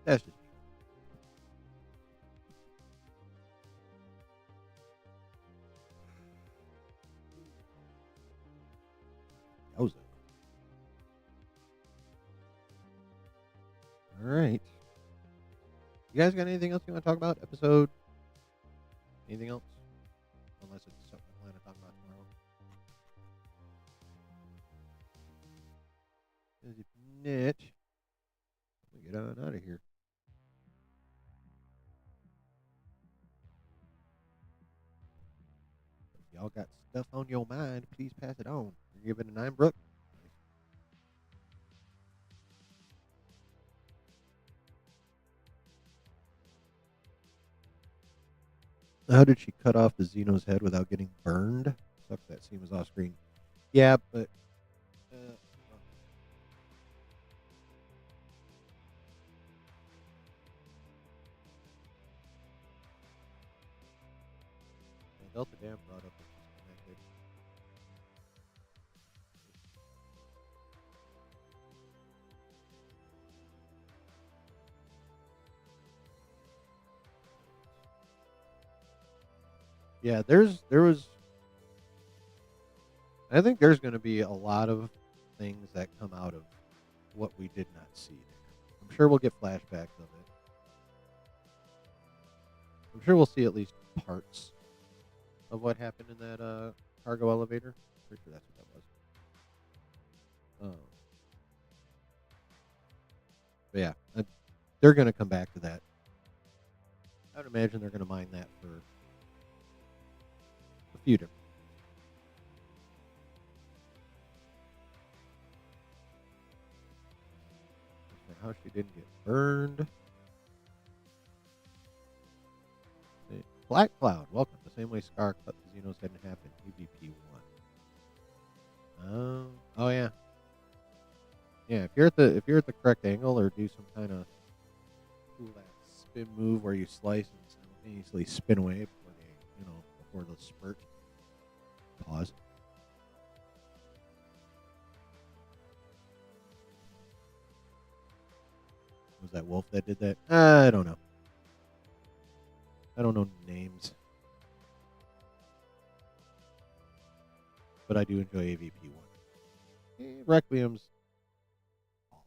That's just me. Yowza. All right. You guys got anything else you want to talk about? Episode? Anything else? Unless it's something I plan to talk about tomorrow. 'Cause if not, we get on out of here. If y'all got stuff on your mind, please pass it on. You're giving a 9, Brooke? How did she cut off the Xeno's head without getting burned? Sucks that scene was off screen. Yeah, but Delta Dam brought up that she's connected. Yeah, there was. I think there's going to be a lot of things that come out of what we did not see there. I'm sure we'll get flashbacks of it. I'm sure we'll see at least parts of what happened in that cargo elevator. Pretty sure that's what that was. But yeah, they're going to come back to that. I would imagine they're going to mine that for a few different. How she didn't get burned. Black Cloud, welcome. The same way Scar cut the Xeno's head in half in EVP 1. Oh yeah. Yeah, if you're at the correct angle or do some kind of cool ass spin move where you slice and simultaneously spin away before before the spurt. Pause. Was that Wolf that did that? I don't know. I don't know names. But I do enjoy AVP 1. Requiem's all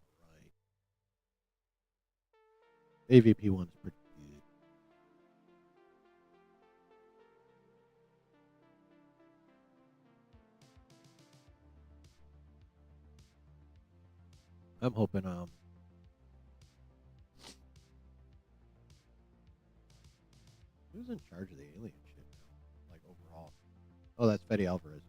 right. AVP 1's pretty good. I'm hoping who's in charge of the alien shit now? Like overall. Oh, that's Fede Alvarez.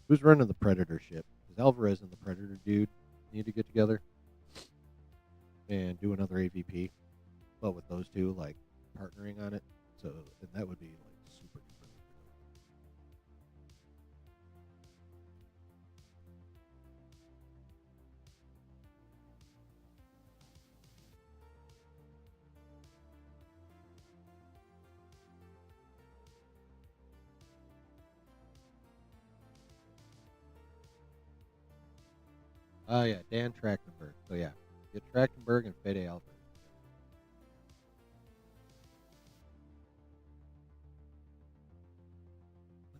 Who's running the Predator ship? Because Alvarez and the Predator dude need to get together and do another AVP. But with those two like partnering on it, so and that would be like super duper. Oh yeah, Dan Trachtenberg. So yeah, get Trachtenberg and Fede Alvarez.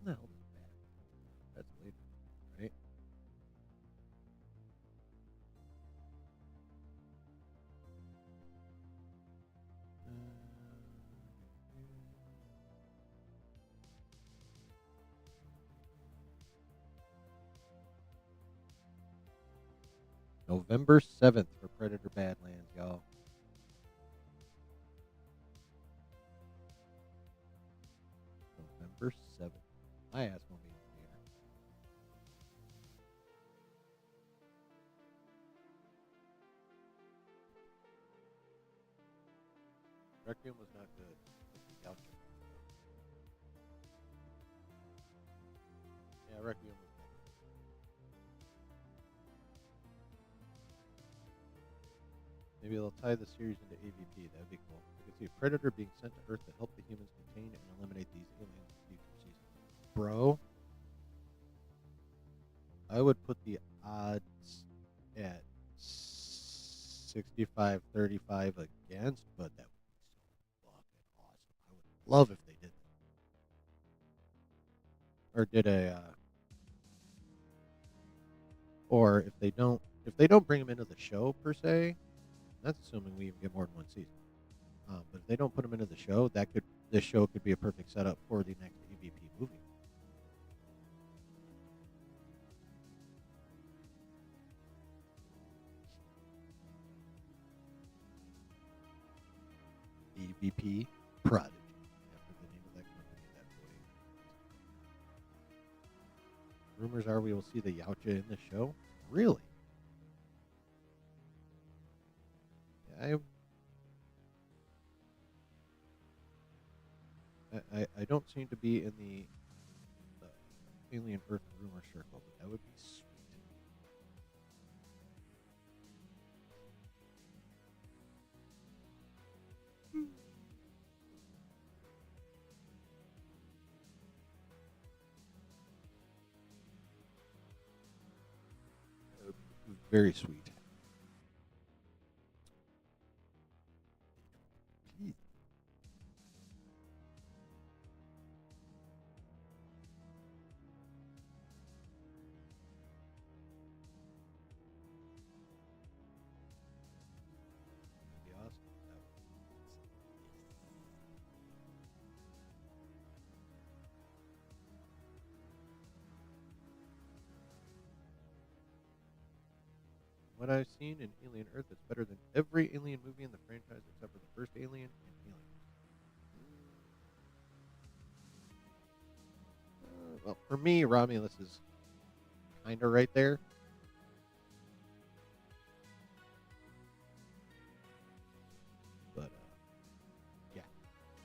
When the hell is that? That's later, right? November 7th for Predator Badlands, y'all. November 7th. My ass won't be in the theater. Requiem was not good. Yeah, Requiem was not good. Maybe they'll tie the series into AVP. That'd be cool. I could see a Predator being sent to Earth to help the humans contain and eliminate these aliens in future seasons. Bro, I would put the odds at 65-35 against, but that would be so fucking awesome. I would love if they did that. Or did or if they don't bring him into the show per se, that's assuming we even get more than one season. But if they don't put him into the show, this show could be a perfect setup for the next EVP movie. EVP Prodigy, after the name of that company that way. Rumors are we will see the Yautja in the show. Really? Yeah, I don't seem to be in the Alien Earth rumor circle, but that would be sweet. That would be very sweet. Please. That'd be awesome. What I've seen in Alien Earth, it's better than every Alien movie in the franchise except for the first Alien and Alien. Well, for me, Romulus is kind of right there. But yeah,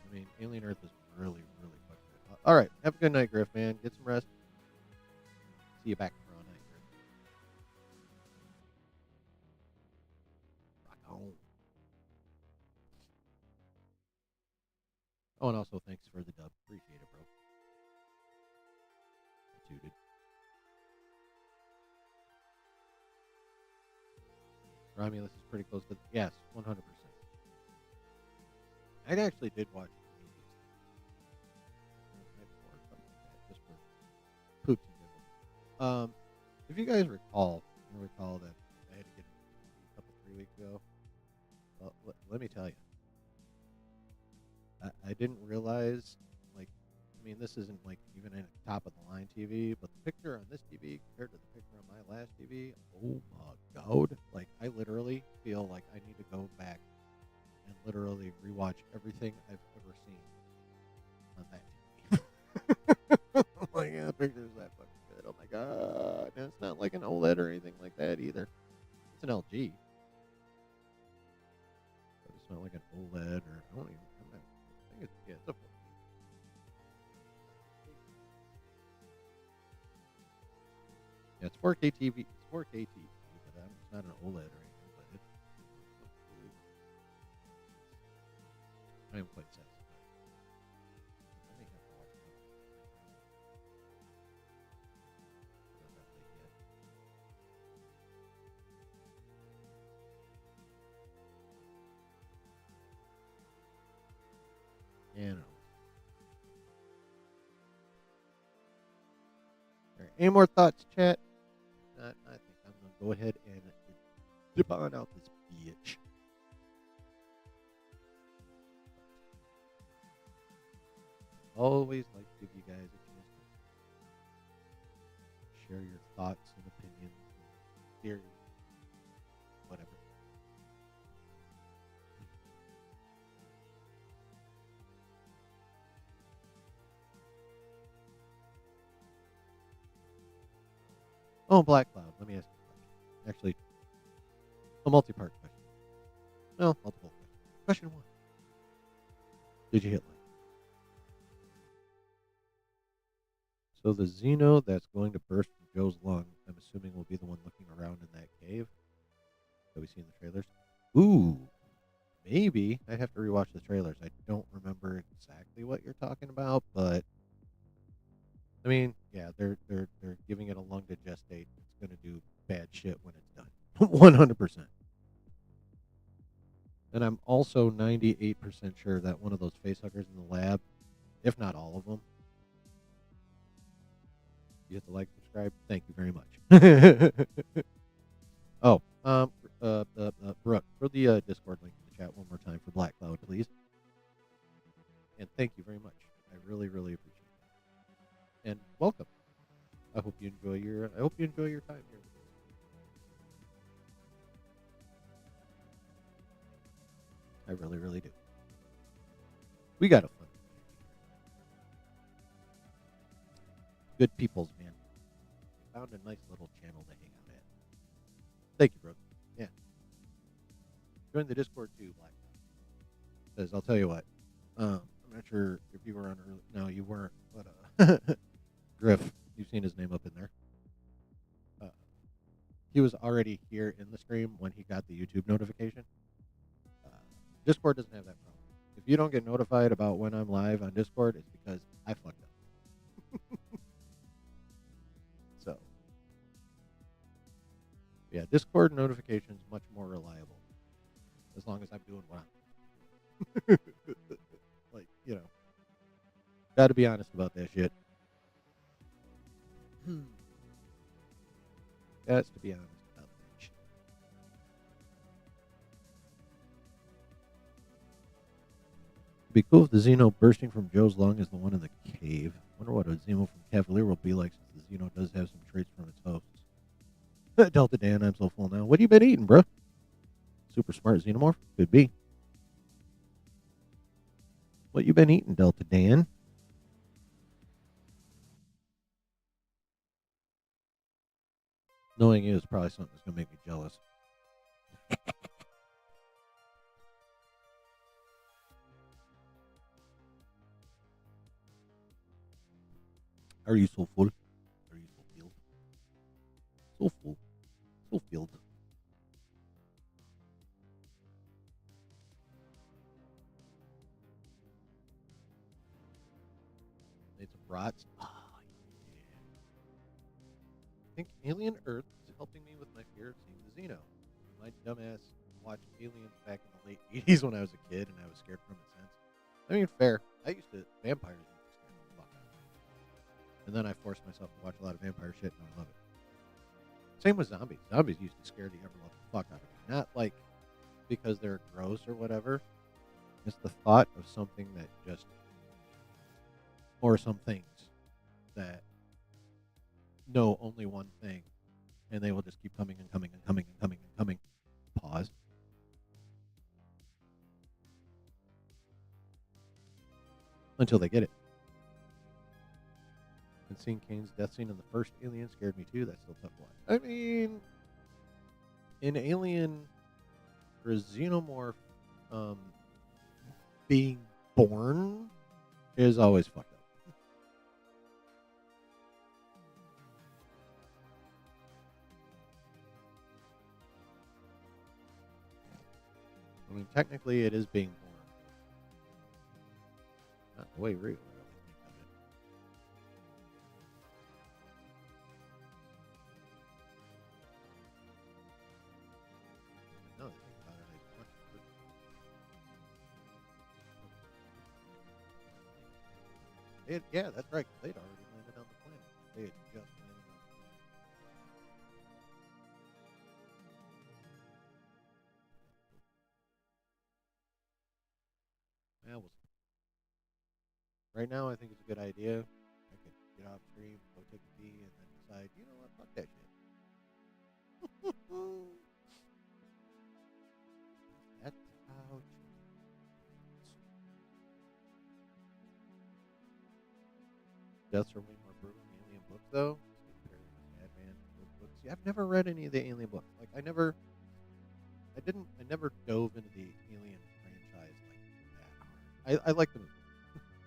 I mean, Alien Earth is really, really fucking good. All right, have a good night, Griff, man. Get some rest. See you back tomorrow night, Griff. Rock on. Oh, and also thanks for the dub. Appreciate it, bro. Tooted. Romulus is pretty close to yes, 100%. I actually did watch the movies just for poops and giggles. If you guys recall, that I had to get a couple 3 weeks ago. Well, let me tell you, I didn't realize, like, I mean, this isn't like even a top of the line TV, but the picture on this TV compared to the picture on my last TV, oh my god! Like, I literally feel like I need to go back and literally rewatch everything I've ever seen on that TV. Like, yeah, the picture's that fucking good. Oh my god! And it's not like an OLED or anything like that either. It's an LG, but it's not like an OLED or I don't even. I think it's yeah, it's a 14. Yeah, it's 4K TV. It's 4K TV, but it's not an OLED or anything. But it's I am quite satisfied. I may have to watch it. Not that late yet. Any more thoughts, chat? Not, I think I'm gonna go ahead and dip on out this bitch. Always like to give you guys a chance to share your thoughts and opinions, and theories, whatever. Oh, Black Cloud. Let me ask you a question. Actually, a multi-part question. No, multiple questions. Question one: did you hit like? So the Xeno that's going to burst from Joe's lung, I'm assuming will be the one looking around in that cave that we see in the trailers. Ooh, maybe. I'd have to rewatch the trailers. I don't remember exactly what you're talking about, but I mean, yeah, they're giving it a lung to gestate. It's going to do bad shit when it's done. 100%. And I'm also 98% sure that one of those facehuggers in the lab, if not all of them, you hit the like, subscribe. Thank you very much. Oh, Brooke, throw the Discord link in the chat one more time for Black Cloud, please. And thank you very much. I really, really appreciate it. And welcome. I hope you enjoy your time here. I really, really do. We got a fun. Good peoples, man. Found a nice little channel to hang out at. Thank you, Brooke. Yeah. Join the Discord too, Black. Because I'll tell you what. I'm not sure if you were on early. No, you weren't. But Griff, you've seen his name up in there. He was already here in the stream when he got the YouTube notification. Discord doesn't have that problem. If you don't get notified about when I'm live on Discord, it's because I fucked up. So, yeah, Discord notifications much more reliable, as long as I'm doing what I'm like, you know, got to be honest about that shit. That's to be honest about that shit. It'd be cool if the Xeno bursting from Joe's lung is the one in the cave. Wonder what a Xeno from Cavalier will be like, since the Xeno does have some traits from its hosts. Delta Dan, I'm so full now. What have you been eating, bro? Super smart Xenomorph? Could be. What you been eating, Delta Dan? Knowing you is probably something that's going to make me jealous. Are you so full? Are you so filled? So full. So filled. Made some brats. Oh, yeah. I think Alien Earth is helping me with my fear of seeing the Xeno. My dumbass watched Aliens back in the late 80s when I was a kid, and I was scared from it since. I mean, fair. I used to... Vampires used to scare the fuck out of me. And then I forced myself to watch a lot of vampire shit, and I love it. Same with zombies. Zombies used to scare the ever-loving fuck out of me. Not, like, because they're gross or whatever. It's the thought of something that just... Or some things that know only one thing, and they will just keep coming and coming and coming and coming and coming. Pause. Until they get it. And seeing Kane's death scene in the first Alien scared me too. That's still tough to watch. I mean, in Alien, for a Xenomorph being born is always fucked up. I mean, technically, it is being born. Not the way we really think of it. No, think about it. Yeah, that's right. They'd already landed on the planet. They had just landed on Right now, I think it's a good idea. I could get off stream, go take a pee, and then decide, you know what, fuck that shit. That's how. Deaths are way more brutal in the Alien books, though. Madman, those books. See, I've never read any of the Alien books. Like, I never dove into the Alien franchise like that hard. I like the movie,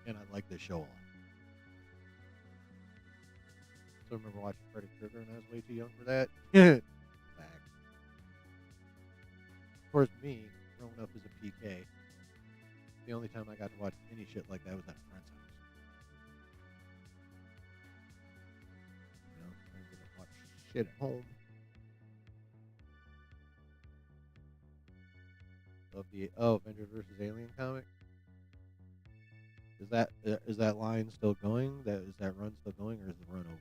and I like the show a lot. So I remember watching Freddy Krueger, and I was way too young for that. Fact. Of course, me, growing up as a PK, the only time I got to watch any shit like that was at a friend's house. You know, I didn't watch shit at home. Of the Avengers versus Alien comic. Is that line still going? Is that run still going, or is the run over?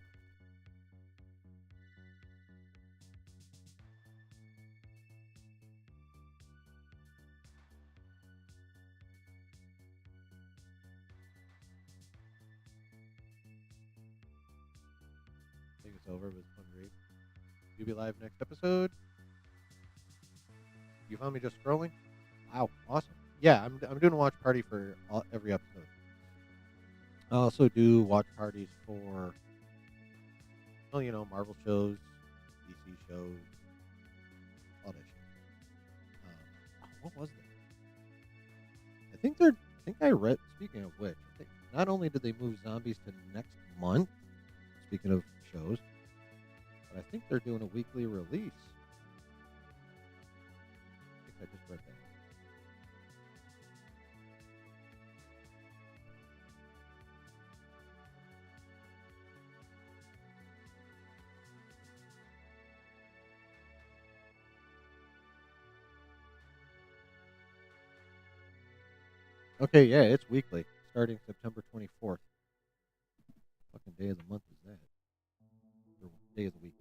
I think it's over. But it's fun to read. You'll be live next episode. You found me just scrolling. Wow, awesome. Yeah, I'm doing a watch party for every episode. I also do watch parties for, well, you know, Marvel shows, DC shows, all that shit. What was that? I think I read. Speaking of which, I think not only did they move zombies to next month. Speaking of shows, but I think they're doing a weekly release. I think I just read that. Okay, yeah, it's weekly, starting September 24th. Fucking day of the month is that? Or day of the week?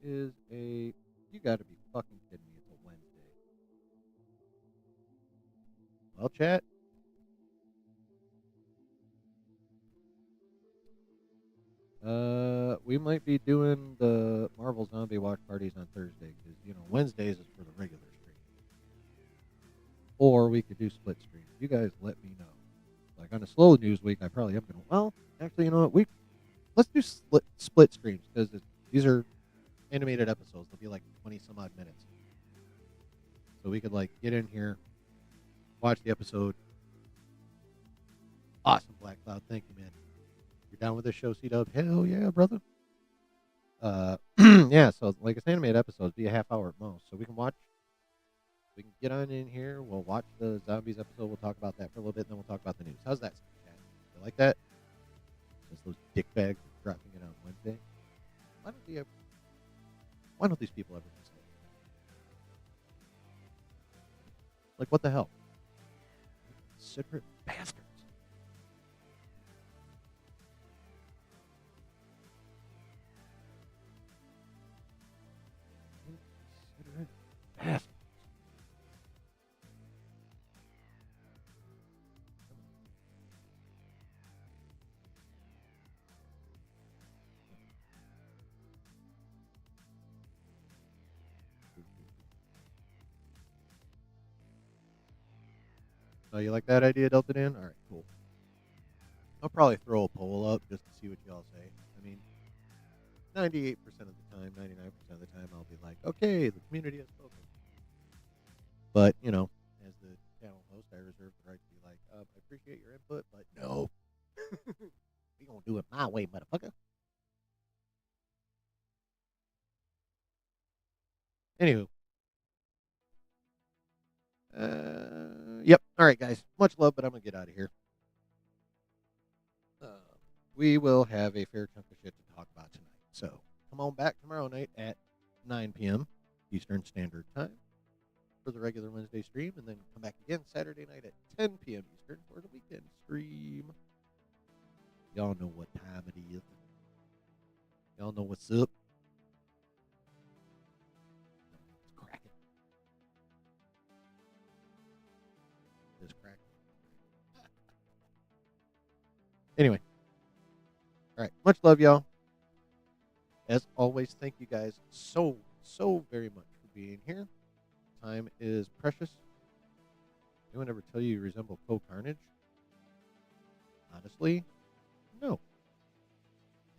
Is a. You gotta be fucking kidding me! It's a Wednesday. Well, chat. We might be doing the Marvel Zombie watch parties on Thursday because Wednesdays is for the regular stream. Or we could do split stream. You guys let me know. Like on a slow news week, I probably am gonna. Well, actually, you know what? Let's do split streams because these are animated episodes. They'll be like 20 some odd minutes. So we could like get in here, watch the episode. Awesome, Black Cloud. Thank you, man. You're down with this show, C-Dub? Hell yeah, brother. Yeah, so like it's animated episodes, be a half hour at most. So we can get on in here. We'll watch the zombies episode. We'll talk about that for a little bit, and then we'll talk about the news. How's that sound, chat? You like that? Since those dickbags are dropping it on Wednesday. Why don't these people ever miss it? Like, what the hell? Considerate bastards. Inconsiderate bastards. Oh, you like that idea, Delta Dan? All right, cool. I'll probably throw a poll up just to see what y'all say. I mean, 98% of the time, 99% of the time, I'll be like, okay, the community has spoken. But, as the channel host, I reserve the right to be like, I appreciate your input, but no. We gonna do it my way, motherfucker. Anywho. Yep. All right, guys. Much love, but I'm gonna get out of here. We will have a fair chunk of shit to talk about tonight. So come on back tomorrow night at 9 p.m. Eastern Standard Time for the regular Wednesday stream, and then come back again Saturday night at 10 p.m. Eastern for the weekend stream. Y'all know what time it is. Y'all know what's up. It's cracking. It's cracking. Anyway. All right. Much love, y'all. As always, thank you guys so very much for being here. Time is precious. Anyone ever tell you resemble Coe Carnage? Honestly, no.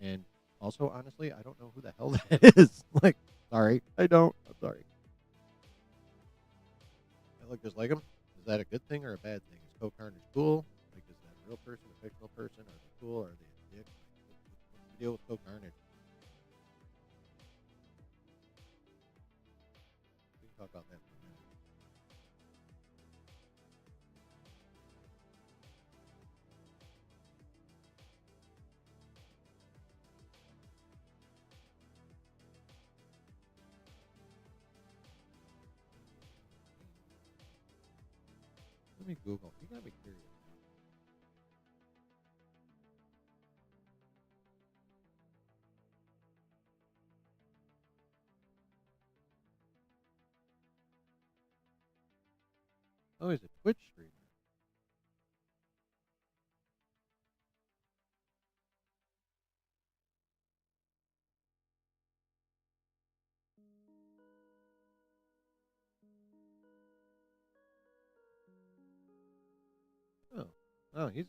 And also, honestly, I don't know who the hell that is. Like, sorry, I don't. I'm sorry. I look just like him. Is that a good thing or a bad thing? Is Coe Carnage cool? Like, is that a real person, a fictional person? Are they cool? Are they a dick? What's the deal with Coe Carnage? We can talk about that for a minute. Let me Google. You got me curious. Oh, he's a Twitch streamer. Oh, he's.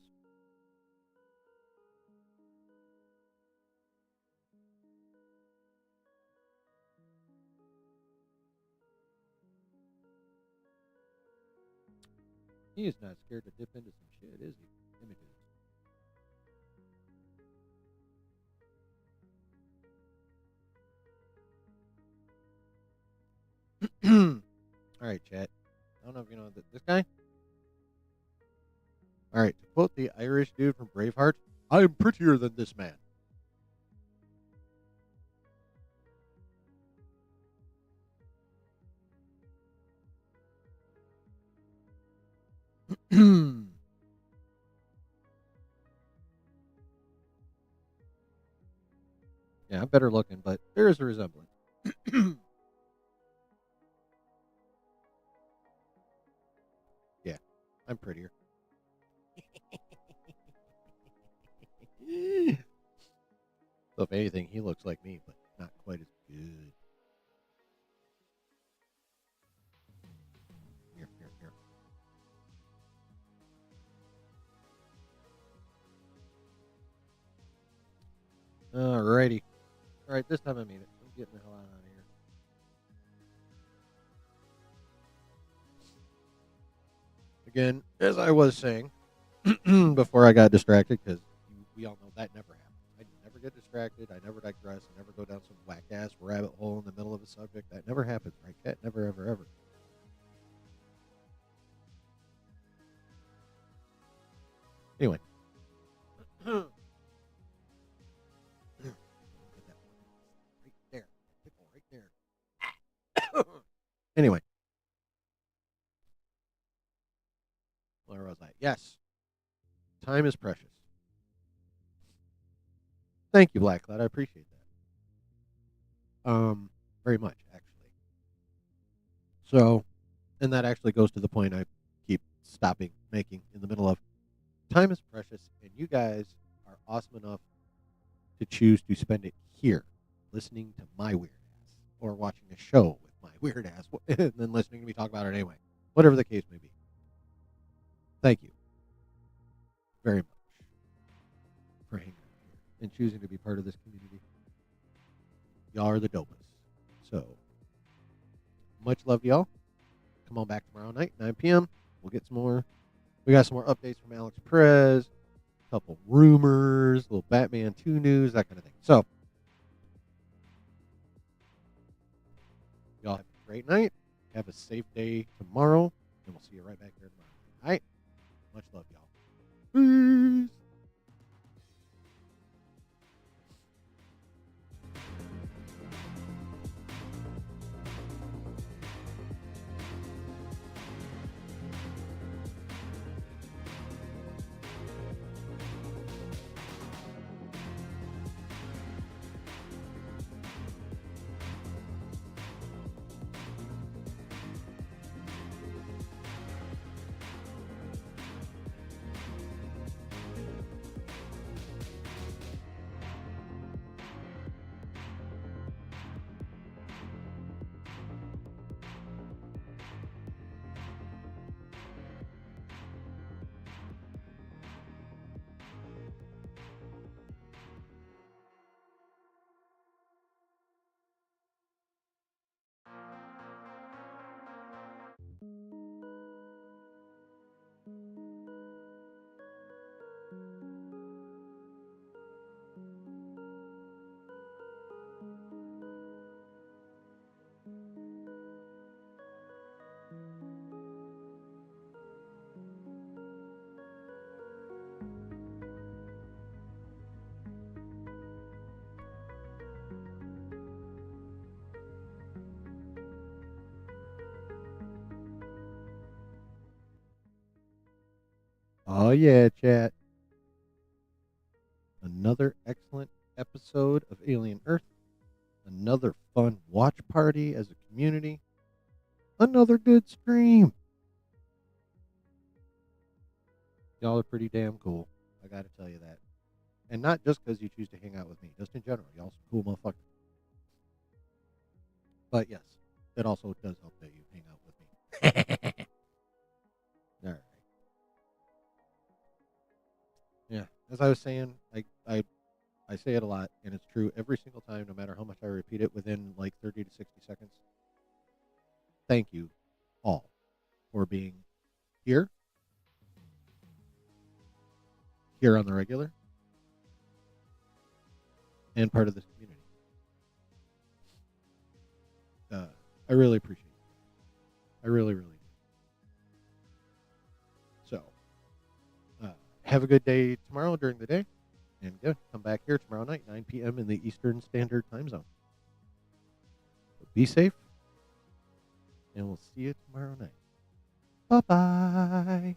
He is not scared to dip into some shit, is he? Images. All right, chat. I don't know if you know this guy. All right, to quote the Irish dude from Braveheart, I'm prettier than this man. Yeah, I'm better looking, but there is a resemblance. Yeah, I'm prettier. So if anything, he looks like me, but not quite as good. Here. Alrighty. All right, this time I mean it. I'm getting the hell out of here. Again, as I was saying before I got distracted, because we all know that never happens. I never get distracted. I never digress. I never go down some whack ass rabbit hole in the middle of a subject. That never happens, right, Cat? Never, ever. Anyway. Right there. Right there. Anyway. Where was I? Yes. Time is precious. Thank you, Black Cloud. I appreciate that. Very much, actually. So, and that actually goes to the point I keep stopping making in the middle of. Time is precious, and you guys are awesome enough to choose to spend it here, listening to my weird ass, or watching a show with my weird ass, and then listening to me talk about it anyway. Whatever the case may be. Thank you very much for hanging out here and choosing to be part of this community. Y'all are the dopest. So, much love to y'all. Come on back tomorrow night, 9 p.m. We'll get some more. We got some more updates from Alex Perez, a couple rumors, a little Batman 2 news, that kind of thing. So, y'all have a great night. Have a safe day tomorrow, and we'll see you right back here tomorrow. All right? Much love, y'all. Peace. Oh, yeah, chat. Another excellent episode of Alien Earth. Another fun watch party as a community. Another good stream. Y'all are pretty damn cool. I got to tell you that. And not just because you choose to hang out with me, just in general. Y'all some cool motherfuckers. But yes, it also does help that you hang out with me. All right. Yeah. As I was saying, I say it a lot, and it's true every single time, no matter how much I repeat it within like 30 to 60 seconds. Thank you all for being here on the regular, and part of this community. I really appreciate it. I really, really do. So, have a good day tomorrow during the day, and yeah, come back here tomorrow night, 9 p.m. in the Eastern Standard Time Zone. So be safe, and we'll see you tomorrow night. Bye bye.